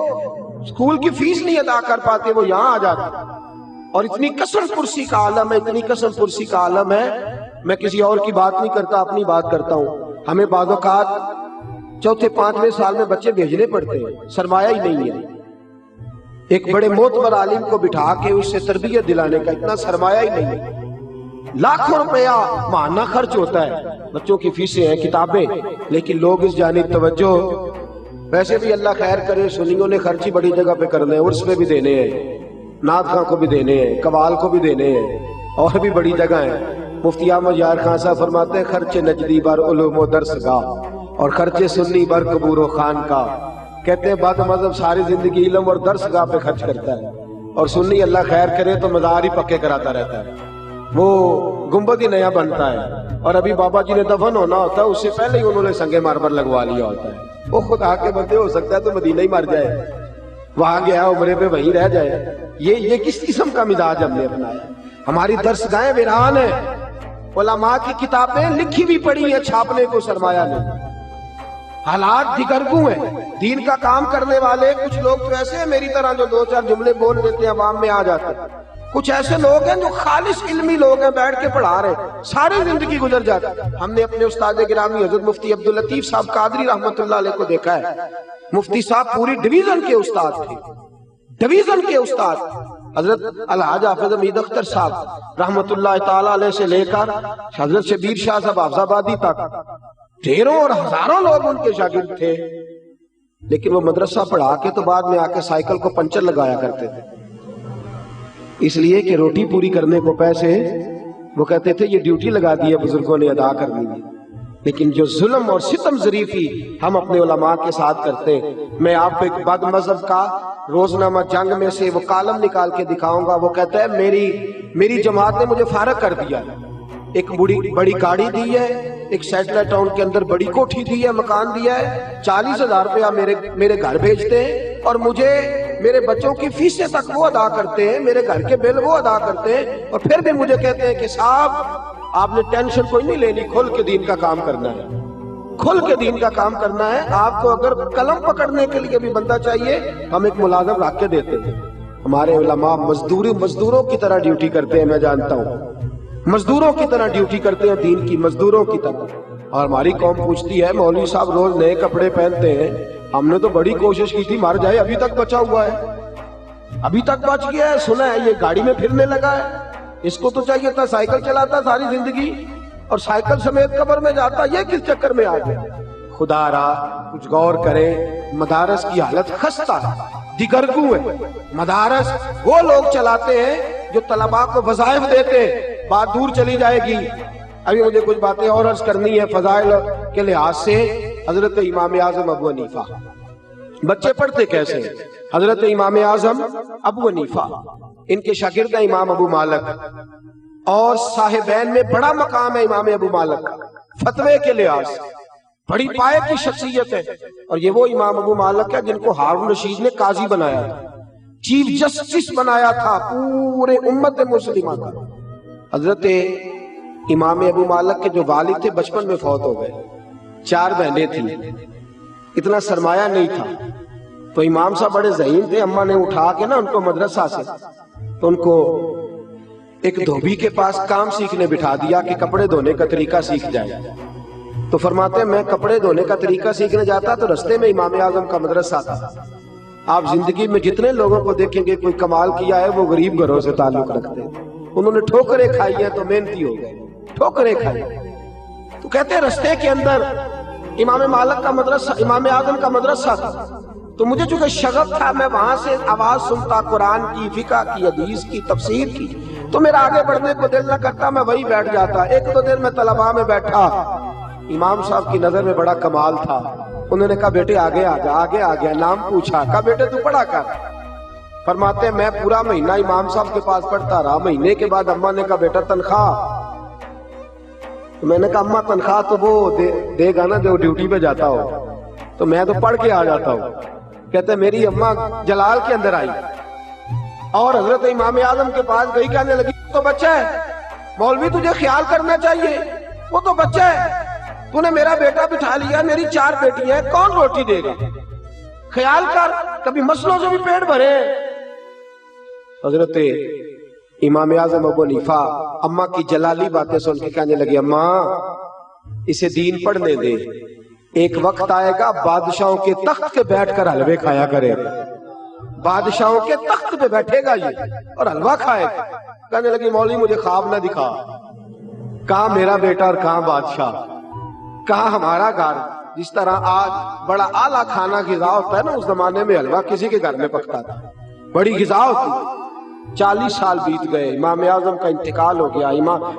اسکول کی فیس نہیں ادا کر پاتے، وہ یہاں آ جاتے ہیں، اور اتنی قسم پرسی کا عالم ہے، اتنی قسم پرسی کا عالم ہے۔ میں کسی اور کی بات نہیں کرتا، اپنی بات کرتا ہوں۔ ہمیں بعض اوقات 4 5 سال میں بچے بھیجنے پڑتے ہیں، سرمایہ ہی نہیں ہے، ایک بڑے معتبر عالم کو بٹھا کے اس سے تربیت دلانے کا اتنا سرمایہ ہی نہیں ہے، لاکھوں روپیہ ماہانہ خرچ ہوتا ہے، بچوں کی فیسیں ہیں، کتابیں، لیکن لوگ اس جانب توجہ، ویسے بھی اللہ خیر کرے سنیوں نے خرچ ہی بڑی جگہ پہ کرنے ہیں، عرس میں بھی دینے ہیں، نعت خاں کو بھی دینے ہیں، قوال کو بھی دینے ہیں، اور بھی بڑی جگہ ہیں۔ مفتی احمد یار خان صاحب فرماتے ہیں خرچ نجدی بر علوم و درس گاہ اور خرچ سنی بر قبور و خان کا، کہتے ہیں بعد مذہب ساری زندگی علم اور درس گاہ پہ خرچ کرتا ہے، اور سنی اللہ خیر کرے تو مزار ہی پکے کراتا رہتا ہے، وہ گنبد ہی نیا بنتا ہے، اور ابھی بابا جی نے دفن ہونا ہوتا ہے اس سے پہلے ہی انہوں نے سنگ مرمر لگوا لیا ہوتا ہے۔ وہ خدا کے بندے ہو سکتا ہے تو مدینہ ہی مر جائے، وہاں گیا عمرے پہ وہیں رہ جائے۔ یہ کس قسم کا مزاج ہم نے اپنایا؟ ہماری درس گاہیں ویران ہیں، علماء کی کتابیں لکھی بھی پڑی ہیں، چھاپنے کو سرمایہ نہیں، حالات دگرگوں ہیں۔ دین کا کام کرنے والے کچھ لوگ تو ایسے ہیں میری طرح جو دو چار جملے بول دیتے ہیں عوام میں آ جاتے ہیں، کچھ ایسے لوگ ہیں جو خالص علمی لوگ ہیں، بیٹھ کے پڑھا رہے ہیں، ساری زندگی گزر جاتی ہے۔ ہم نے اپنے استاد گرامی حضرت مفتی عبداللطیف صاحب قادری رحمۃ اللہ علیہ کو دیکھا ہے، مفتی صاحب پوری ڈویژن کے استاد تھے، ڈویژن کے استاد۔ حضرت الحاج حافظ حمید اختر صاحب رحمۃ اللہ تعالی علیہ سے لے کر حضرت شبیر شاہ صاحب حافظ آبادی تک ڈھیروں اور ہزاروں لوگ ان کے شاگرد تھے، لیکن وہ مدرسہ پڑھا کے تو بعد میں آ کے سائیکل کو پنچر لگایا کرتے تھے، اس لیے کہ روٹی پوری کرنے کو پیسے، وہ کہتے تھے یہ ڈیوٹی لگا دی ہے بزرگوں نے ادا کرنی ہے۔ لیکن جو ظلم اور ستم ظریفی ہم اپنے علماء کے ساتھ کرتے ہیں، میں آپ کو ایک بد مذہب کا روزنامہ جنگ میں سے وہ کالم نکال کے دکھاؤں گا۔ وہ کہتا ہے میری جماعت نے مجھے فارغ کر دیا، ایک بڑی گاڑی دی ہے، ایک سیٹلائٹ ٹاؤن کے اندر بڑی کوٹھی دی ہے، مکان دیا ہے، 40,000 روپیہ میرے گھر بھیجتے ہیں، اور مجھے میرے بچوں کی فیسیں تک وہ ادا کرتے ہیں، میرے گھر کے بل وہ ادا کرتے ہیں، اور پھر بھی مجھے کہتے ہیں کہ صاحب آپ نے ٹینشن کوئی نہیں لینی، کھل کے دین کا کام کرنا ہے، کھل کے دین کا کام کرنا ہے۔ آپ کو اگر قلم پکڑنے کے لیے بھی بندہ چاہیے ہم ایک ملازم رکھ کے دیتے ہیں۔ ہمارے علماء مزدوروں کی طرح ڈیوٹی کرتے ہیں، میں جانتا ہوں، مزدوروں کی طرح ڈیوٹی کرتے ہیں، دین کی مزدوروں کی طرح۔ اور ہماری قوم پوچھتی ہے مولوی صاحب روز نئے کپڑے پہنتے ہیں، ہم نے تو بڑی کوشش کی تھی مر جائے، ابھی تک بچا ہوا ہے، ابھی تک بچ گیا ہے، سنا ہے یہ گاڑی میں پھرنے لگا ہے، اس کو تو چاہیے تھا سائیکل چلاتا ساری زندگی اور سائیکل سمیت قبر میں جاتا، یہ کس چکر میں آ گیا؟ خدا را کچھ غور کریں، مدارس کی حالت خستہ دیگرگوں ہے۔ مدارس وہ لوگ چلاتے ہیں جو طلباء کو وظائف دیتے ہیں، بات دور چلی جائے گی، ابھی مجھے کچھ باتیں اور عرض کرنی ہے فضائل کے لحاظ سے۔ حضرت امام اعظم ابو حنیفہ، بچے پڑھتے کیسے؟ حضرت امام اعظم ابو حنیفہ، ان کے شاگرد ہیں امام ابو مالک، اور صاحبین میں بڑا مقام ہے امام ابو مالک کا فتوے کے لحاظ سے، بڑی پائے کی شخصیت ہے، اور یہ وہ امام ابو مالک ہے جن کو ہارون رشید نے قاضی بنایا تھا، چیف جسٹس بنایا تھا پورے امت مسلمہ کا۔ حضرت امام ابو مالک کے جو والد تھے بچپن میں فوت ہو گئے، 4 بہنیں تھیں، اتنا سرمایہ نہیں تھا، تو امام صاحب بڑے ذہین تھے، اماں نے اٹھا کے نا ان کو مدرسہ سے تو ان کو ایک دھوبی کے پاس کام سیکھنے بٹھا دیا کہ کپڑے دھونے کا طریقہ سیکھ جائے۔ تو فرماتے ہیں میں کپڑے دھونے کا طریقہ سیکھنے جاتا تو رستے میں امام اعظم کا مدرسہ تھا۔ آپ زندگی میں جتنے لوگوں کو دیکھیں گے کوئی کمال کیا ہے وہ غریب گھروں سے تعلق رکھتے ہیں، انہوں نے ٹھوکریں کھائی ہیں تو محنتی ہو گئے، ٹھوکریں کھائی۔ تو کہتے ہیں رستے کے اندر امام مالک کا مدرسہ، امام اعظم کا مدرسہ تھا، تو مجھے چونکہ شغف تھا میں وہاں سے آواز سنتا قرآن کی، فقہ کی، حدیث کی، تفسیر کی، تو میرا آگے بڑھنے کو دل نہ کرتا، میں وہی بیٹھ جاتا۔ ایک دو دن میں طلباء میں بیٹھا، امام صاحب کی نظر میں بڑا کمال تھا، انہوں نے کہا بیٹے آگے آ جا، آگے آ گیا، نام پوچھا، کہا بیٹے تو پڑھا کر۔ فرماتے ہیں میں پورا مہینہ امام صاحب کے پاس پڑھتا رہا، مہینے کے بعد اماں نے کہا بیٹا تنخواہ، تو میں نے کہا اماں تنخواہ تو وہ دے گا نا جو ڈیوٹی پہ جاتا ہو، تو میں تو پڑھ کے آ جاتا ہوں۔ کہتے ہیں میری اماں جلال کے اندر آئی اور حضرت امام اعظم کے پاس گئی، کہنے لگی تو بچہ ہے مولوی، تجھے خیال کرنا چاہیے، وہ تو بچہ ہے، تو نے میرا بیٹا بٹھا لیا، میری 4 بیٹی ہیں، کون روٹی دے گا، خیال کر، کبھی مسلوں سے بھی پیٹ بھرے۔ حضرت امام اعظم ابو حنیفہ اماں کی جلالی باتیں سن کے کہنے لگے اماں اسے دین پڑھنے دے، ایک وقت آئے گا بادشاہوں کے تخت کے بیٹھ کر حلوے کھایا کرے، بادشاہوں کے تخت پہ بیٹھے گا یہ اور حلوہ کھائے گا۔ کہنے لگی مولوی مجھے خواب نہ دکھا، کہاں میرا بیٹا اور کہاں بادشاہ، کہاں ہمارا گھر۔ جس طرح آج بڑا اعلیٰ کھانا غذا ہوتا ہے نا، اس زمانے میں حلوہ کسی کے گھر میں پکتا تھا، بڑی غذا ہوتی۔ 40 سال بیت گئے، امام اعظم کا انتقال ہو گیا۔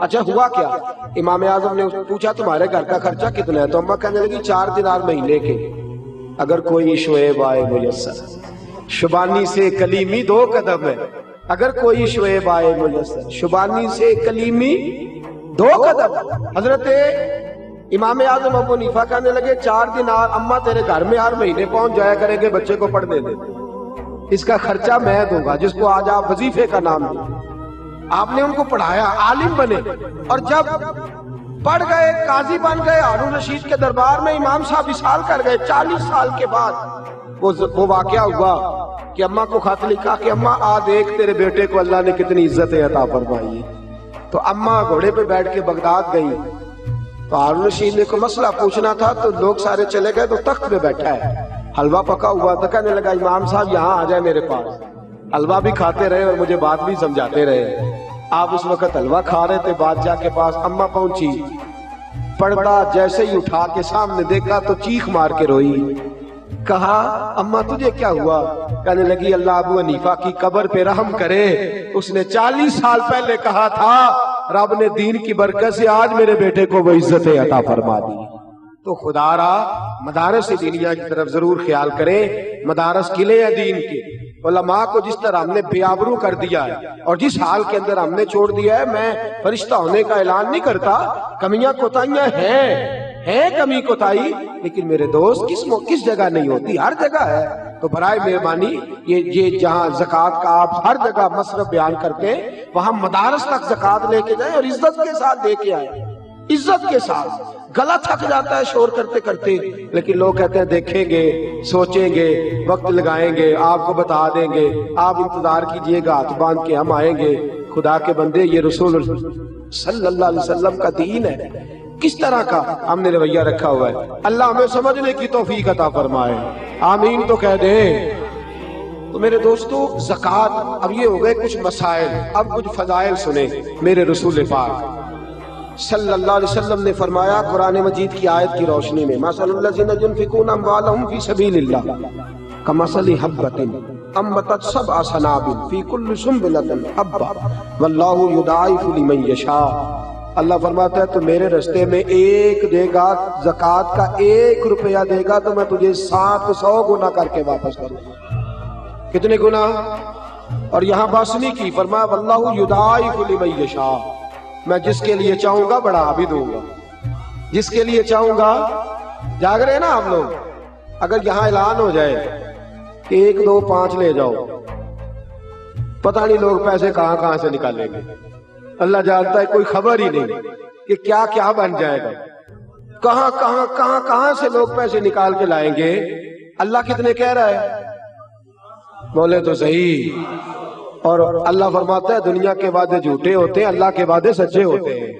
اچھا ہوا کیا؟ امام اعظم نے پوچھا تمہارے گھر کا خرچہ کتنا ہے؟ تو اماں کہنے لگی 4 دینار مہینے کے۔ اگر کوئی شعیب آئے میسر، شبانی سے کلیمی 2 قدم ہے، اگر کوئی شعیب آئے میسر، شبانی سے کلیمی 2 قدم۔ حضرت امام اعظم ابو حنیفہ کہنے لگے 4 دینار اماں تیرے گھر میں ہر مہینے پہنچ جایا کریں گے، بچے کو پڑھنے دے، اس کا خرچہ میں دوں گا، جس کو آج آپ وظیفے کا نام دیں۔ آپ نے ان کو پڑھایا، عالم بنے، اور جب پڑھ گئے، قاضی بن گئے، ہارون رشید کے دربار میں امام صاحب وصال کر گئے۔ 40 سال کے بعد وہ واقعہ ہوا کہ اماں کو خط لکھا کہ اماں آ دیکھ تیرے بیٹے کو اللہ نے کتنی عزتیں عطا فرمائی ہے۔ تو اماں گھوڑے پہ بیٹھ کے بغداد گئی، تو ہارون رشید نے کوئی مسئلہ پوچھنا تھا، تو لوگ سارے چلے گئے، تو تخت پہ بیٹھا ہے، حلوہ پکا ہوا تھا۔ کہنے لگا امام صاحب یہاں آ جائے میرے پاس، حلوہ بھی کھاتے رہے اور مجھے بات بھی سمجھاتے رہے۔ آپ اس وقت حلوہ کھا رہے تھے بادشاہ کے پاس، اماں پہنچی، پردہ جیسے ہی اٹھا کے سامنے دیکھا تو چیخ مار کے روئی۔ کہا اماں تجھے کیا ہوا؟ کہنے لگی اللہ ابو حنیفہ کی قبر پہ رحم کرے، اس نے 40 سال پہلے کہا تھا رب نے دین کی برکت سے آج میرے بیٹے کو وہ عزت عطا فرما دی۔ تو خدا را مدارس دینیہ کی طرف ضرور خیال کریں۔ مدارس قلعے ہیں دین کے، علماء کو جس طرح ہم نے بے آبرو کر دیا ہے اور جس حال کے اندر ہم نے چھوڑ دیا ہے، میں فرشتہ ہونے کا اعلان نہیں کرتا، کمیاں کوتاہیاں ہیں کمی کوتاہی، لیکن میرے دوست کس جگہ نہیں ہوتی، ہر جگہ ہے۔ تو برائے مہربانی یہ جہاں زکوٰۃ کا آپ ہر جگہ مصرف بیان کرتے ہیں، وہاں مدارس تک زکوٰۃ لے کے جائیں اور عزت کے ساتھ دے کے آئیں، عزت کے ساتھ۔ گلا تھک جاتا ہے شور کرتے کرتے، لیکن لوگ کہتے ہیں دیکھیں گے، سوچیں گے، وقت لگائیں گے، آپ کو بتا دیں گے، آپ انتظار کیجئے گا، ہاتھ باندھ کے ہم آئیں گے۔ خدا کے بندے، یہ رسول صلی اللہ علیہ وسلم کا دین ہے، کس طرح کا ہم نے رویہ رکھا ہوا ہے۔ اللہ ہمیں سمجھنے کی توفیق عطا فرمائے، آمین تو کہہ دیں۔ تو میرے دوستو، زکوٰۃ، اب یہ ہو گئے کچھ مسائل، اب کچھ فضائل سنیں۔ میرے رسول پاک صلی اللہ علیہ وسلم نے فرمایا قرآن مجید کی آیت کی روشنی میں، مثل الذین ينفقون اموالهم فی سبیل اللہ کمثل حبۃ انبتت سبع سنابل فی کل سنبلۃ حبۃ واللہ یضاعف لمن یشاء۔ اللہ فرماتا ہے تو میرے رستے میں ایک دے گا، زکوٰۃ کا 1 روپیہ دے گا تو میں تجھے 700 گنا کر کے واپس کروں گا۔ کتنے گنا؟ اور یہاں بس نہیں کی، فرمایا واللہ یضاعف لمن یشاء، میں جس کے لیے چاہوں گا بڑھا بھی دوں گا، جس کے لیے چاہوں گا۔ جاگ رہے نا آپ لوگ؟ اگر یہاں اعلان ہو جائے کہ 1 2 5 لے جاؤ، پتہ نہیں لوگ پیسے کہاں کہاں سے نکالیں گے، اللہ جانتا ہے، کوئی خبر ہی نہیں کہ کیا کیا بن جائے گا، کہاں سے لوگ پیسے نکال کے لائیں گے۔ اللہ کتنے کہہ رہا ہے؟ بولے تو صحیح۔ اور اللہ فرماتا ہے دنیا کے وعدے جھوٹے ہوتے ہیں، اللہ کے وعدے سچے ہوتے ہیں۔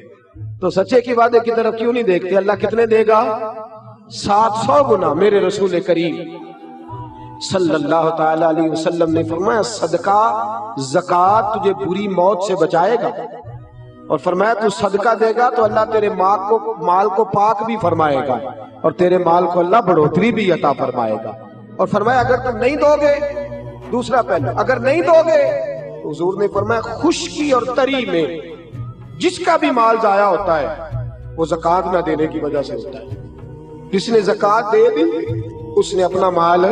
تو سچے کی وعدے کی طرف کیوں نہیں دیکھتے؟ اللہ کتنے دے گا؟ 700 گنا۔ میرے رسول کریم صلی اللہ تعالی علیہ وسلم نے فرمایا صدقہ، زکوٰۃ تجھے بری موت سے بچائے گا، اور فرمایا تو صدقہ دے گا تو اللہ تیرے مال کو پاک بھی فرمائے گا، اور تیرے مال کو اللہ بڑھوتری بھی عطا فرمائے گا۔ اور فرمایا اگر تم نہیں دو گے، دوسرا پہلو، اگر نہیں دو گے، حضور نے فرمایا خشکی اور تری میں جس کا بھی مال ضائع ہوتا ہے وہ زکوٰۃ نہ دینے کی وجہ سے ہوتا ہے۔ جس نے زکوٰۃ دے دی اس نے اپنا مال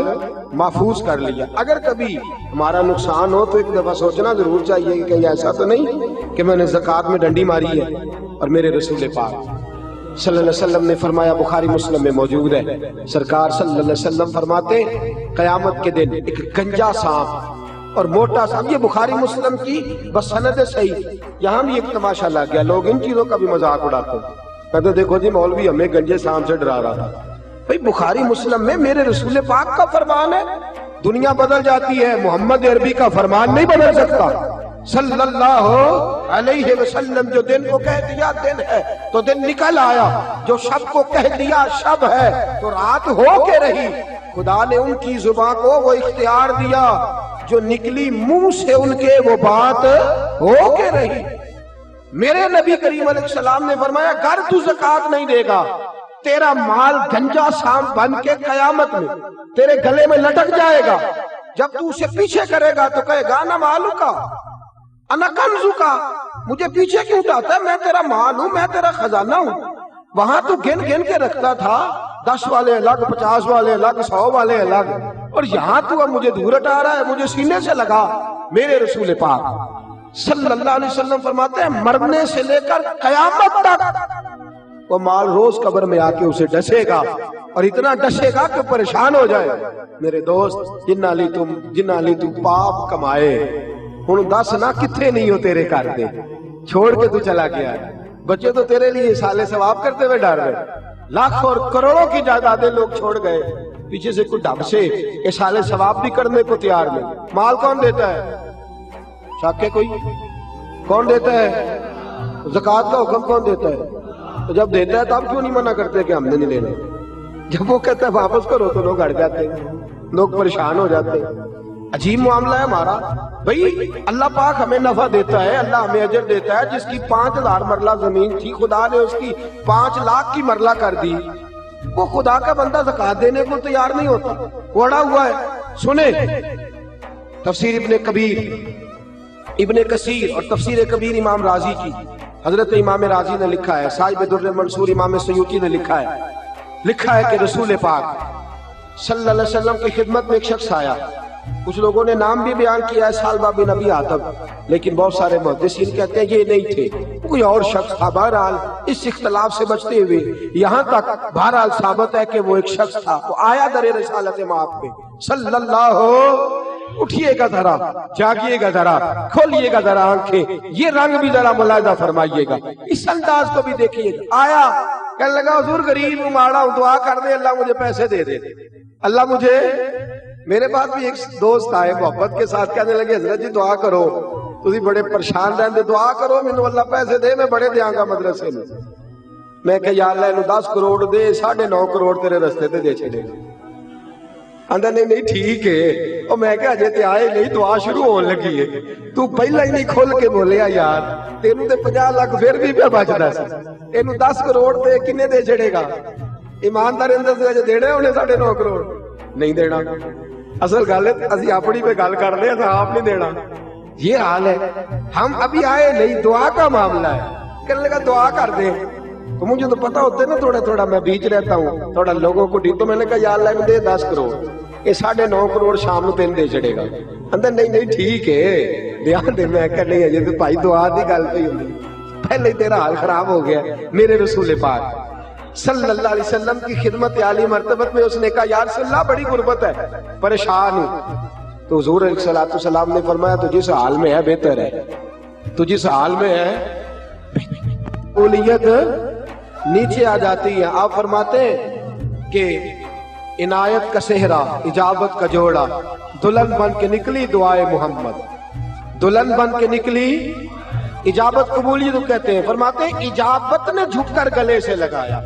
محفوظ کر لیا۔ اگر کبھی ہمارا نقصان ہو تو ایک دفعہ سوچنا ضرور چاہیے کہ کہیں ایسا تو نہیں کہ میں نے زکوٰۃ میں ڈنڈی ماری ہے۔ اور میرے رسول پاک صلی اللہ علیہ وسلم نے فرمایا، بخاری مسلم میں موجود ہے، سرکار صلی اللہ علیہ وسلم فرماتے قیامت کے دن ایک گنجا سانپ اور موٹا سانپ، یہ بخاری مسلم کی بسند صحیح۔ یہاں بھی ایک تماشا لگ گیا، لوگ ان چیزوں کا بھی مذاق اڑاتے ہیں، کہتے دیکھو جی مولوی ہمیں گنجے سانپ سے ڈرا رہا تھا۔ بھئی بخاری مسلم میں میرے رسول پاک کا فرمان ہے، دنیا بدل جاتی ہے، محمد عربی کا فرمان نہیں بدل سکتا۔ صلی اللہ علیہ وسلم جو دن کو کہہ دیا دن ہے تو دن نکل آیا، جو شب کو کہہ دیا شب ہے تو رات ہو کے رہی۔ خدا نے ان کی زبان کو وہ اختیار دیا، جو نکلی منہ سے ان کے وہ بات ہو کے رہی۔ میرے نبی کریم علیہ السلام نے فرمایا اگر تو زکوٰۃ نہیں دے گا تیرا مال گنجا سام بن کے قیامت میں تیرے گلے میں لٹک جائے گا، جب تو اسے پیچھے کرے گا تو کہے گا انا مالو کا انا کنزو کا، مجھے پیچھے کیوں اٹھاتا ہے، میں تیرا مال ہوں، میں تیرا خزانہ ہوں۔ وہاں تو گن گن کے رکھتا تھا، 10 والے الگ، 50 والے الگ، 100 والے الگ، اور یہاں تو اب مجھے دور ہٹا رہا ہے، مجھے سینے سے لگا۔ میرے رسول پاک صلی اللہ علیہ وسلم فرماتے ہیں مرنے سے لے کر قیامت تک وہ مال روز قبر میں آ کے اسے ڈسے گا، اور اتنا ڈسے گا کہ پریشان ہو جائے۔ میرے دوست جنہ لی تم پاپ کمائے، ہن دس نہ کتنے نہیں ہو تیرے گھر دے، چھوڑ کے تو چلا گیا۔ بچے تو تیرے لیے سالے ثواب کرتے ہوئے ڈر رہے، لاکھ اور کروڑوں کی جائیدادیں لوگ چھوڑ گئے، پیچھے سے کوئی ڈب سے یہ سالے ثواب بھی کرنے کو تیار نہیں۔ مال کون دیتا ہے؟ شک ہے کوئی؟ کون دیتا ہے؟ زکوٰۃ کا حکم کون دیتا ہے؟ تو جب دیتا ہے تب کیوں نہیں منع کرتے کہ ہم نے نہیں لینا؟ جب وہ کہتا ہے واپس کرو تو لوگ ہٹ جاتے ہیں، لوگ پریشان ہو جاتے ہیں۔ عجیب معاملہ ہے ہمارا بھئی۔ اللہ پاک ہمیں نفع دیتا ہے، اللہ ہمیں اجر دیتا ہے۔ جس کی 5000 مرلہ زمین تھی خدا نے اس کی 5 لاکھ کی مرلہ کر دی، وہ خدا کا بندہ زکوٰۃ دینے کو تیار نہیں ہوتا، اڑا ہوا ہے۔ سنیں تفسیر ابن کثیر اور تفسیر کبیر امام راضی کی، حضرت امام راضی نے لکھا ہے، صاحب در منصور امام سیوطی نے لکھا ہے کہ رسول پاک صلی اللہ علیہ وسلم کی خدمت میں ایک شخص آیا، کچھ لوگوں نے نام بھی بیان کیا ہے سالبہ بن ابی حاتم، لیکن بہت سارے محدثین کہتے ہیں یہ نہیں تھے، کوئی اور شخص تھا۔ بہرحال اس اختلاف سے بچتے ہوئے یہاں تک بہرحال ثابت ہے کہ وہ ایک شخص تھا، وہ آیا در رسالت مآب پہ صلی اللہ۔ اٹھئے گا ذرا، جاگیے گا ذرا، کھولیے گا ذرا آنکھیں، یہ رنگ بھی ذرا ملاحظہ فرمائیے گا، اس انداز کو بھی دیکھیے گا۔ آیا کہنے لگا حضور غریب ہوں، ماڑا ہوں، دعا کر دے اللہ مجھے پیسے دے دے، اللہ مجھے۔ میرے پاس بھی ایک دوست آئے محبت کے ساتھ، کہنے لگے حضرت جی دعا کرو، تسی بڑے پریشان رہندے، دعا کرو مینوں اللہ پیسے دے، میں بڑے دیاں گا مدرسے میں۔ میں کہ یا اللہ انہوں 10 کروڑ دے، 9.5 کروڑ تیرے رستے تے دے چھڑے گا۔ آندھا نہیں ٹھیک ہے، اور میں کہ اجے تے آئے نہیں، دعا شروع ہون لگی ہے، تو پہلا ہی نہیں کھول کے بولیا یار، تینوں تے 50 لاکھ پھر بھی پہ بچدا سی، اینوں 10 کروڑ دے کنے دے چھڑے گا؟ ایماندار اندر سے دینے انہیں 9.5 کروڑ نہیں دینا۔ اصل گل ہے اسی اپنی پہ گل کر لیں، آپ نہیں دینا۔ یہ حال ہے، ہم ابھی آئے نہیں، دعا کا معاملہ ہے۔ کہنے لگا دعا کر دیں، تو مجھے تو پتا ہوتا ہے نا تھوڑا میں بیچ رہتا ہوں، تھوڑا لوگوں کو تو میں نے کہا یا اللہ انہوں دے 10 کروڑ، یہ 9.5 کروڑ شام نو تین دے چڑے گا۔ اندر نہیں ٹھیک ہے دھیان دے، میں کہ نہیں اجے تو بھائی دعا دی گل پئی ہوندی، پہلے ہی تیرا حال خراب ہو گیا۔ میرے رسول پاک صلی اللہ علیہ وسلم کی خدمت عالی مرتبت میں اس نے کہا یا رسول اللہ بڑی غربت ہے، پریشان ہوں۔ تو حضور علیہ السلام نے فرمایا تو جس حال میں ہے بہتر ہے، تو جس حال میں ہے قبولیت نیچے آ جاتی ہے۔ آپ فرماتے ہیں کہ عنایت کا صحرا، اجابت کا جوڑا، دلہن بن کے نکلی دعائے محمد، دلہن بن کے نکلی اجابت قبولیت کہتے ہیں۔ فرماتے ہیں اجابت نے جھک کر گلے سے لگایا،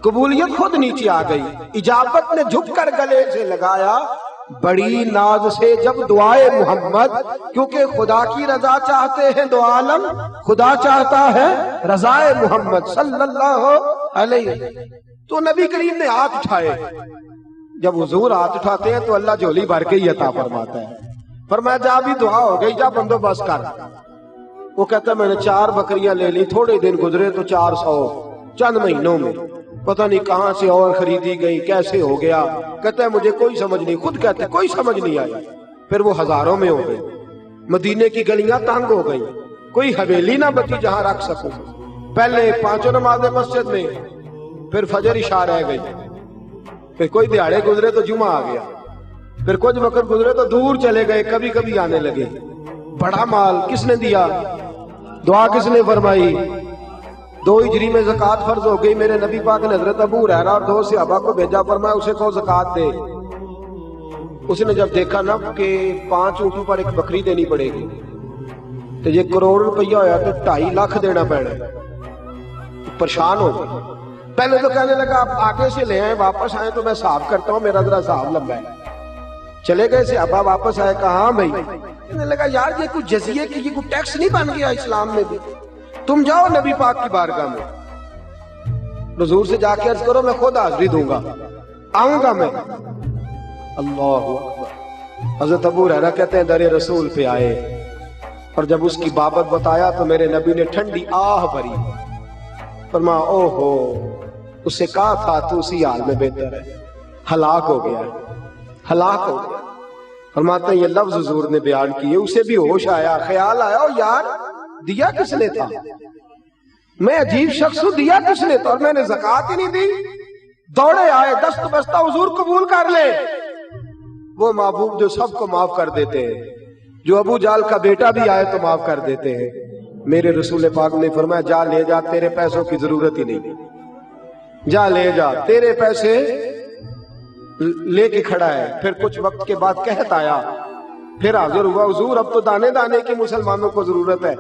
قبولیت خود نیچے آ گئی، اجابت نے جھک کر گلے سے لگایا بڑی ناز سے جب دعائے محمد، کیونکہ خدا کی رضا چاہتے ہیں دو عالم، خدا چاہتا ہے رضائے محمد صلی اللہ علیہ۔ تو نبی کریم نے ہاتھ اٹھائے، جب حضور ہاتھ اٹھاتے ہیں تو اللہ جھولی بھر کے ہی عطا فرماتا ہے۔ فرمایا جا بھی دعا ہو گئی، جا بندوبست کر۔ وہ کہتا ہے میں نے 4 بکریاں لے لی، تھوڑے دن گزرے تو 400 چند مہینوں میں، پتہ نہیں کہاں سے اور خریدی گئی، کیسے ہو گیا۔ کہتا ہے مجھے کوئی سمجھ نہیں، خود کہتے کوئی سمجھ نہیں آئی۔ پھر وہ ہزاروں میں ہو گئی، مدینے کی گلیاں تنگ ہو گئی، کوئی حویلی نہ بچی جہاں رکھ سکوں۔ پہلے 5 نمازیں مسجد میں، پھر فجر عشاء رہ گئی، پھر کوئی دیہاڑے گزرے تو جمعہ آ گیا، پھر کچھ وقت گزرے تو دور چلے گئے، کبھی کبھی آنے لگے۔ بڑا مال کس نے دیا؟ دعا کس نے فرمائی؟ 2 ہجری میں زکوٰۃ فرض ہو گئی۔ میرے نبی پاک نے حضرت ابو ہریرہ اور 2 صحابہ کو بھیجا، فرمایا اسے کہو زکوٰۃ دے۔ اس نے جب دیکھا نا کہ 5 اونٹوں پر ایک بکری دینی پڑے گی، تو یہ کروڑ روپیہ ہویا تو 2.5 لاکھ دینا پینا. پریشان ہو گئے. پہلے تو کہنے لگا آپ آگے سے لے آئیں, واپس آئیں تو میں صاف کرتا ہوں, میرا ذرا صاف لمبا ہے. چلے گئے صحابہ, واپس آئے, کہا ہاں بھائی. کہنے لگا یار یہ کوئی جزیے کی, یہ کوئی ٹیکس نہیں بن گیا اسلام میں بھی. تم جاؤ نبی پاک کی بارگاہ میں, حضور سے جا کے عرض کرو میں خود حاضری دوں گا, آؤں گا میں. اللہ اکبر. حضرت ابو ہریرہ کہتے ہیں در رسول پہ آئے, اور جب اس کی بابت بتایا تو میرے نبی نے ٹھنڈی آہ بھری. فرمایا او ہو, اسے کہا تھا تو اسی حال میں بہتر ہے, ہلاک ہو گیا, ہلاک ہو گیا. فرماتے ہیں یہ لفظ حضور نے بیان کیے, اسے بھی ہوش آیا, خیال آیا, او یار دیا کس نے تھا, میں عجیب شخص ہوں, دیا کس نے تھا, اور میں نے زکوٰۃ ہی نہیں دی. دوڑے آئے, دست بستہ حضور قبول کر لے. وہ محبوب جو سب کو معاف کر دیتے ہیں, جو ابو جال کا بیٹا بھی آئے تو معاف کر دیتے ہیں. میرے رسول پاک نے فرمایا جا لے جا, تیرے پیسوں کی ضرورت ہی نہیں, جا لے جا, تیرے پیسے لے کے کھڑا ہے. پھر کچھ وقت کے بعد کہت آیا, پھر حاضر ہوا, حضور اب تو دانے دانے کی مسلمانوں کو ضرورت ہے.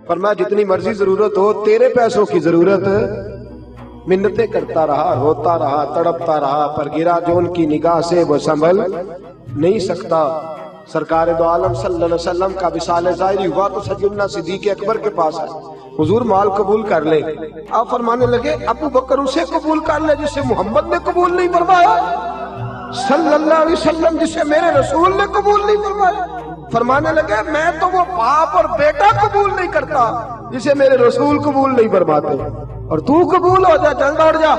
فرمایا جتنی مرضی ضرورت ہو, تیرے پیسوں کی ضرورت. منتیں کرتا رہا, روتا رہا, تڑپتا رہا, پر گرا جو ان کی نگاہ سے وہ سنبھل نہیں سکتا. سرکار دو عالم صلی اللہ علیہ وسلم کا وصال ظاہری ہوا تو سیدنا صدیق اکبر کے پاس آئے, حضور مال قبول کر لے. آپ فرمانے لگے ابو بکر اسے قبول کر لے جسے محمد نے قبول نہیں فرمایا, صلی اللہ علیہ وسلم جسے میرے رسول نے قبول نہیں فرمایا. فرمانے لگے میں تو وہ باپ اور بیٹا قبول نہیں کرتا جسے میرے رسول قبول نہیں فرماتے, اور تو قبول ہو جا, چل دوڑ جا,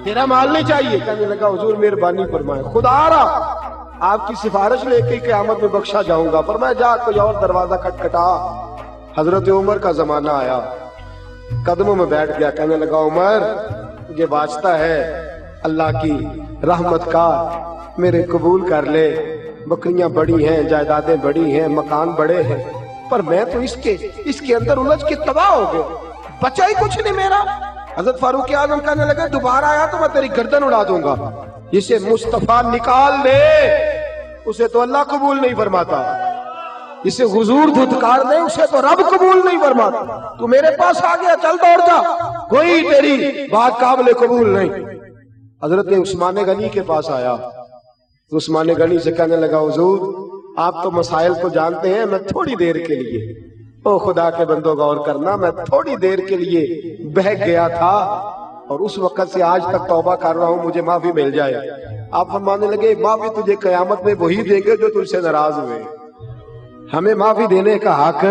تیرا مال نہیں چاہیے. کہنے لگا حضور مہربانی فرمائے, خدا رہا آپ کی سفارش لے کے قیامت میں بخشا جاؤں گا. فرمایا جا کوئی اور دروازہ کھٹکھٹا. حضرت عمر کا زمانہ آیا, قدموں میں بیٹھ گیا. کہنے لگا عمر یہ واسطہ ہے اللہ کی رحمت کا, میرے قبول کر لے. بکریاں بڑی ہیں, جائیدادیں بڑی ہیں, مکان بڑے ہیں, پر میں تو اس کے اندر الجھ کے تباہ ہو گیا, بچا ہی کچھ نہیں میرا. حضرت فاروق اعظم کہنے لگے دوبارہ آیا تو میں تیری گردن اڑا دوں گا. جسے مصطفیٰ نکال دے اسے تو اللہ قبول نہیں فرماتا, جسے حضور دھتکار دے اسے تو رب قبول نہیں فرماتا. تو میرے پاس آ گیا, چل دوڑ جا, کوئی تیری بات قابل قبول نہیں. حضرت عثمان غنی کے پاس آیا, عثمان غنی سے کہنے لگا حضور آپ تو مسائل کو جانتے ہیں, میں تھوڑی دیر کے لیے, او خدا کے بندو غور کرنا, میں تھوڑی دیر کے لیے بہک گیا تھا اور اس وقت سے آج تک توبہ کر رہا ہوں, مجھے معافی مل جائے. آپ فرمانے لگے معافی تجھے قیامت میں وہی دیں گے جو تجھ سے ناراض ہوئے, ہمیں معافی دینے کا حق,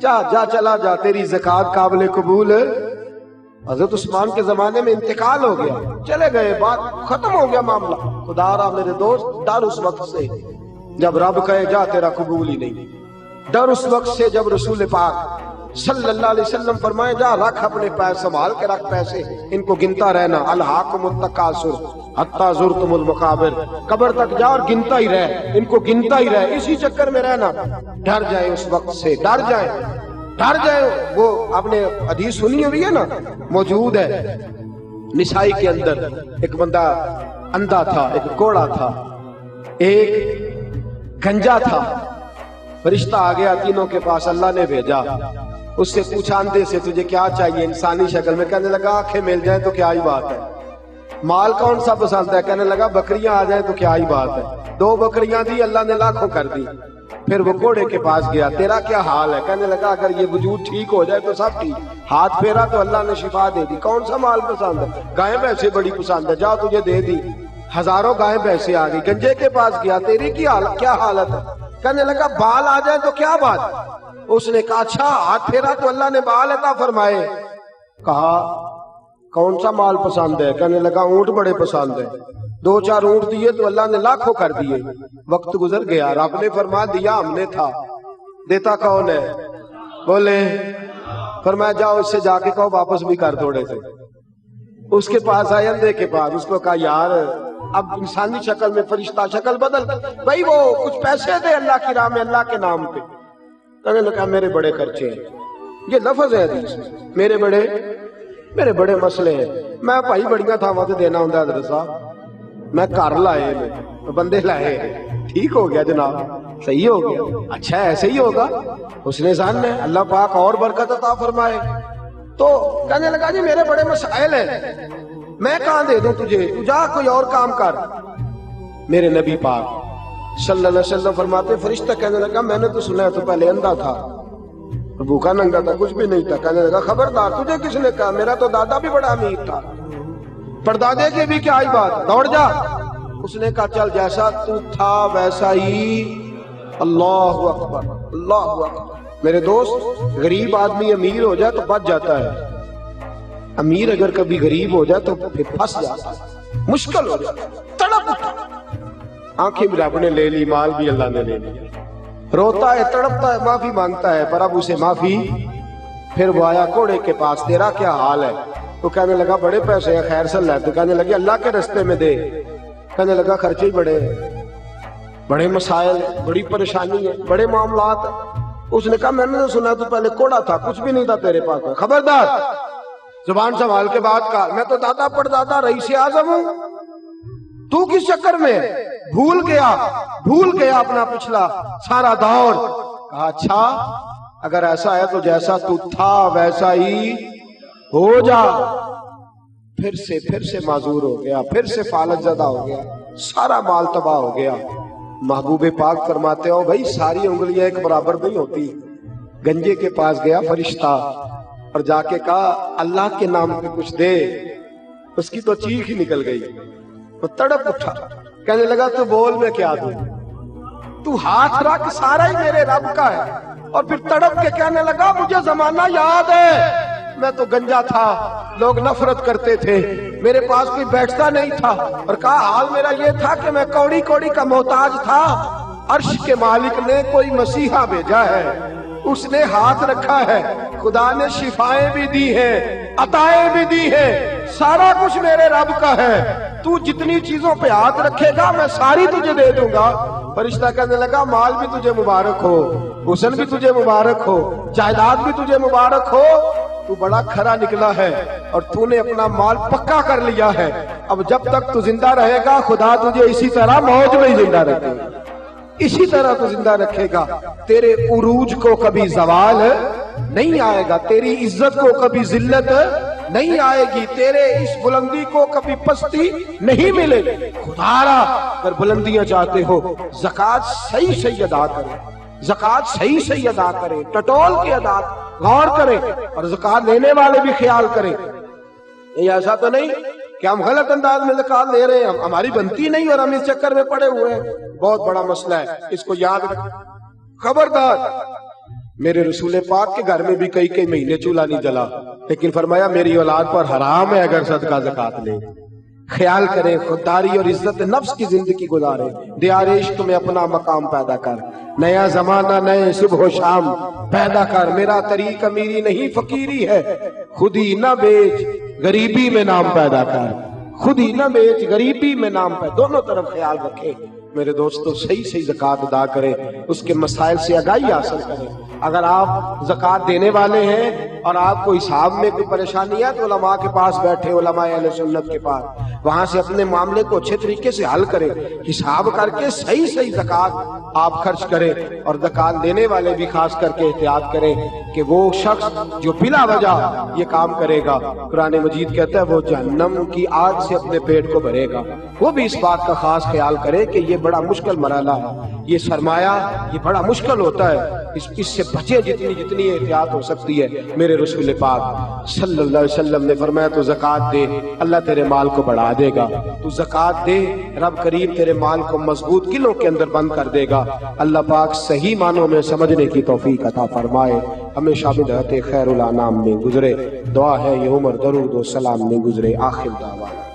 جا جا چلا جا, تیری زکوٰۃ قابل قبول. حضرت عثمان کے زمانے میں انتقال ہو گیا, چلے گئے, بات ختم ہو گیا معاملہ. خدا را میرے دوست, ڈر اس وقت سے جب رب کہے جا تیرا قبول ہی نہیں, ڈر اس وقت سے جب رسول پاک صلی اللہ علیہ وسلم فرمائے جا رکھ اپنے پیر, سنبھال کے رکھ پیسے, ان کو گنتا رہنا. الہاکم التکاثر حتی زرتم المقابر, قبر تک جا اور گنتا ہی رہ, ان کو گنتا ہی رہ, اسی چکر میں رہنا. ڈر جائے اس وقت سے, ڈر جائے, ڈر جائے. وہ آپ نے حدیث سنی ہوئی ہے نا, موجود ہے نسائی کے اندر. ایک بندہ اندھا تھا, ایک کوڑا تھا, ایک گنجا تھا. فرشتہ آ گیا تینوں کے پاس, اللہ نے بھیجا. اس سے پوچھا اندھے سے تجھے کیا چاہیے انسانی شکل میں. کہنے لگا آنکھیں مل جائیں تو کیا ہی بات ہے. مال کون سا پسند ہے؟ کہنے لگا بکریاں آ جائیں تو کیا ہی بات ہے. 2 بکریاں دی, اللہ نے لاکھوں کر دی. پھر وہ گھوڑے کے پاس گیا, تیرا کیا حال ہے؟ کہنے لگا اگر یہ وجود ٹھیک ہو جائے تو سب ٹھیک. ہاتھ پھیرا تو اللہ نے شفا دے دی. کون سا مال پسند ہے؟ گائیں بھینسیں بڑی پسند ہے, جا تجھے دے دی. ہزاروں گائیں بھینسیں آ گئی. گنجے کے پاس گیا, تیری کیا حالت ہے؟ کہنے لگا بال آ جائیں تو کیا بات. اس نے کہا اچھا, ہاتھ پھیرا تو اللہ نے بال عطا فرمائے. کہا کون سا مال پسند ہے؟ کہنے لگا اونٹ بڑے پسند ہے. 2-4 اونٹ دیے تو اللہ نے لاکھوں کر دیے. وقت گزر گیا, رب نے فرما دیا ہم نے تھا, دیتا کون ہے؟ بولے. فرمایا جاؤ اس سے جا کے کہو واپس بھی کر تھوڑے سے. اس کے پاس آئے اندھے کے پاس, اس کو کہا یار اب انسانی شکل میں فرشتہ شکل بدل, بھائی وہ کچھ پیسے دے اللہ کی راہ میں, اللہ کے نام پہ. کہنے لگا میرے بڑے خرچے ہیں, یہ لفظ ہے حدیث میں, میرے بڑے مسئلے ہیں. میں بھائی بڑیاں تھاواں تے دینا ہوندا حضرت صاحب, میں گھر لائے, میں بندے لائے, ٹھیک ہو گیا جناب. صحیح ہو گیا، اچھا ایسے ہی ہوگا، اس نے ظن ہے، اللہ پاک اور برکت عطا فرمائے۔ تو کہنے لگا جی میرے بڑے مسائل ہیں، میں کہاں دے دوں تجھے، تو جا کوئی اور کام کر۔ میرے نبی پاک صلی اللہ علیہ وسلم فرماتے، فرشتہ کہنے لگا میں نے تو سنا ہے تو پہلے اندھا تھا، بھوکا ننگا تھا، کچھ بھی نہیں تھا۔ کہنے لگا خبردار، تجھے کس نے کہا، میرا تو دادا بھی بڑا امیر تھا، پردادے کی بھی کیا ہی بات، دوڑ جا۔ اس نے کہا چل جیسا تو تھا ویسا ہی۔ اللہ اکبر، اللہ اکبر۔ میرے دوست، غریب آدمی امیر ہو جائے تو بچ جاتا ہے، امیر اگر کبھی غریب ہو جائے تو پھر پھنس جاتا ہے، مشکل ہو جاتا ہے، تڑپ اٹھا۔ آنکھیں بھی رب نے لے لی، مال بھی اللہ نے لے لیا، روتا ہے، تڑپتا ہے، معافی مانگتا ہے، پر اب اسے معافی۔ پھر وہ آیا گھوڑے کے پاس، تیرا کیا حال ہے؟ تو کہنے لگا بڑے پیسے ہیں، خیر صلی اللہ۔ تو کہنے لگے اللہ کے رستے میں دے۔ کہنے لگا خرچے ہی بڑے ہیں، بڑے مسائل، بڑی پریشانی ہے، بڑے معاملات ہیں۔ اس نے کہا میں نے سنا تو پہلے کوڑا تھا، کچھ بھی نہیں تھا تیرے پاس، خبردار زبان سنبھال کے بات کر، میں تو دادا پردادا رئیس اعظم ہوں، تو کس چکر میں بھول گیا اپنا پچھلا سارا دور۔ کہا اچھا اگر ایسا ہے تو جیسا تو تھا ویسا ہی ہو جا۔ پھر سے معذور ہو گیا، پھر سے فالج زدہ ہو گیا، سارا مال تباہ ہو گیا۔ محبوب پاک فرماتے ہو بھائی ساری انگلیاں ایک برابر نہیں ہوتی۔ گنجے کے پاس گیا فرشتہ اور جا کے کہا اللہ کے نام پہ کچھ دے، اس کی تو چیخ ہی نکل گئی، وہ تڑپ اٹھا، کہنے لگا تو بول میں کیا دوں، تو ہاتھ رکھ، سارا ہی میرے رب کا ہے۔ اور پھر تڑپ کے کہنے لگا مجھے زمانہ یاد ہے، میں تو گنجا تھا، لوگ نفرت کرتے تھے، میرے پاس کوئی بیٹھتا نہیں تھا، اور کہا حال میرا یہ تھا کہ میں کوڑی کوڑی کا محتاج تھا، عرش کے مالک نے کوئی مسیحا بھیجا ہے، اس نے ہاتھ رکھا ہے، خدا نے شفائیں بھی دی ہیں، عطائیں بھی دی ہیں، سارا کچھ میرے رب کا ہے، تو جتنی چیزوں پہ ہاتھ رکھے گا میں ساری تجھے دے دوں گا۔ فرشتہ کہنے لگا مال بھی تجھے مبارک ہو، حسن بھی تجھے مبارک ہو، جائیداد بھی تجھے مبارک ہو، تو بڑا کھرا نکلا ہے اور تو نے اپنا مال پکا کر لیا ہے، اب جب تک تو زندہ رہے گا خدا تجھے اسی طرح موج میں ہی زندہ رکھے گا، اسی طرح تو زندہ رکھے گا، تیرے عروج کو کبھی زوال نہیں آئے گا، تیری عزت کو کبھی ذلت نہیں آئے گی، تیرے اس بلندی کو کبھی پستی نہیں ملے گی۔ خدا را اگر بلندیاں چاہتے ہو زکوٰۃ صحیح صحیح ادا کرے، زکوٰۃ صحیح صحیح ادا کرے، ٹٹول کے ادا غور کرے، اور زکوٰۃ لینے والے بھی خیال کریں۔ یہ ایسا تو نہیں کہ ہم غلط انداز میں زکوٰۃ لے رہے ہیں، ہماری بنتی نہیں اور ہم اس چکر میں پڑے ہوئے ہیں، بہت بڑا مسئلہ ہے، اس کو یاد رکھ۔ خبردار، میرے رسول پاک کے گھر میں بھی کئی مہینے چولہا نہیں جلا، لیکن فرمایا میری اولاد پر حرام ہے اگر صدقہ زکوٰۃ لے۔ خیال کریں، خودداری اور عزت نفس کی زندگی گزارے، دیار عشق میں اپنا مقام پیدا کر، نیا زمانہ نئے صبح و شام پیدا کر، میرا طریق امیری نہیں فقیری ہے، خود ہی نہ بیچ غریبی میں نام پیدا کر، خود ہی نہ بیچ غریبی میں نام پیدا، دونوں طرف خیال رکھیں۔ میرے دوستو صحیح زکوٰۃ ادا کریں، اس کے مسائل سے آگاہی حاصل کریں۔ اگر آپ زکوٰۃ دینے والے ہیں اور آپ کو حساب میں کوئی پریشانی ہے تو علماء کے پاس بیٹھے، علماء اہل سنت کے پاس، وہاں سے اپنے معاملے کو اچھے طریقے سے حل کریں، حساب کر کے صحیح زکوٰۃ آپ خرچ کریں، اور زکوٰۃ دینے والے بھی خاص کر کے احتیاط کریں کہ وہ شخص جو بلا وجہ یہ کام کرے گا، قرآن مجید کہتا ہے وہ جہنم کی آگ سے اپنے پیٹ کو بھرے گا، وہ بھی اس بات کا خاص خیال کرے کہ یہ بڑا مشکل مرحلہ ہے، یہ سرمایہ یہ بڑا مشکل ہوتا ہے، اس سے بچے جتنی احتیاط ہو سکتی ہے۔ میرے رسول پاک صلی اللہ علیہ وسلم نے فرمایا تو زکوٰۃ دے، اللہ تیرے مال کو بڑھا دے گا، تو زکوٰۃ دے، رب کریم تیرے مال کو مضبوط قلعوں کے اندر بند کر دے گا۔ اللہ پاک صحیح معنوں میں سمجھنے کی توفیق عطا فرمائے، ہمیشہ بدعت خیر الانام میں گزرے، دعا ہے یہ عمر درود و سلام میں گزرے، آخر دعوانا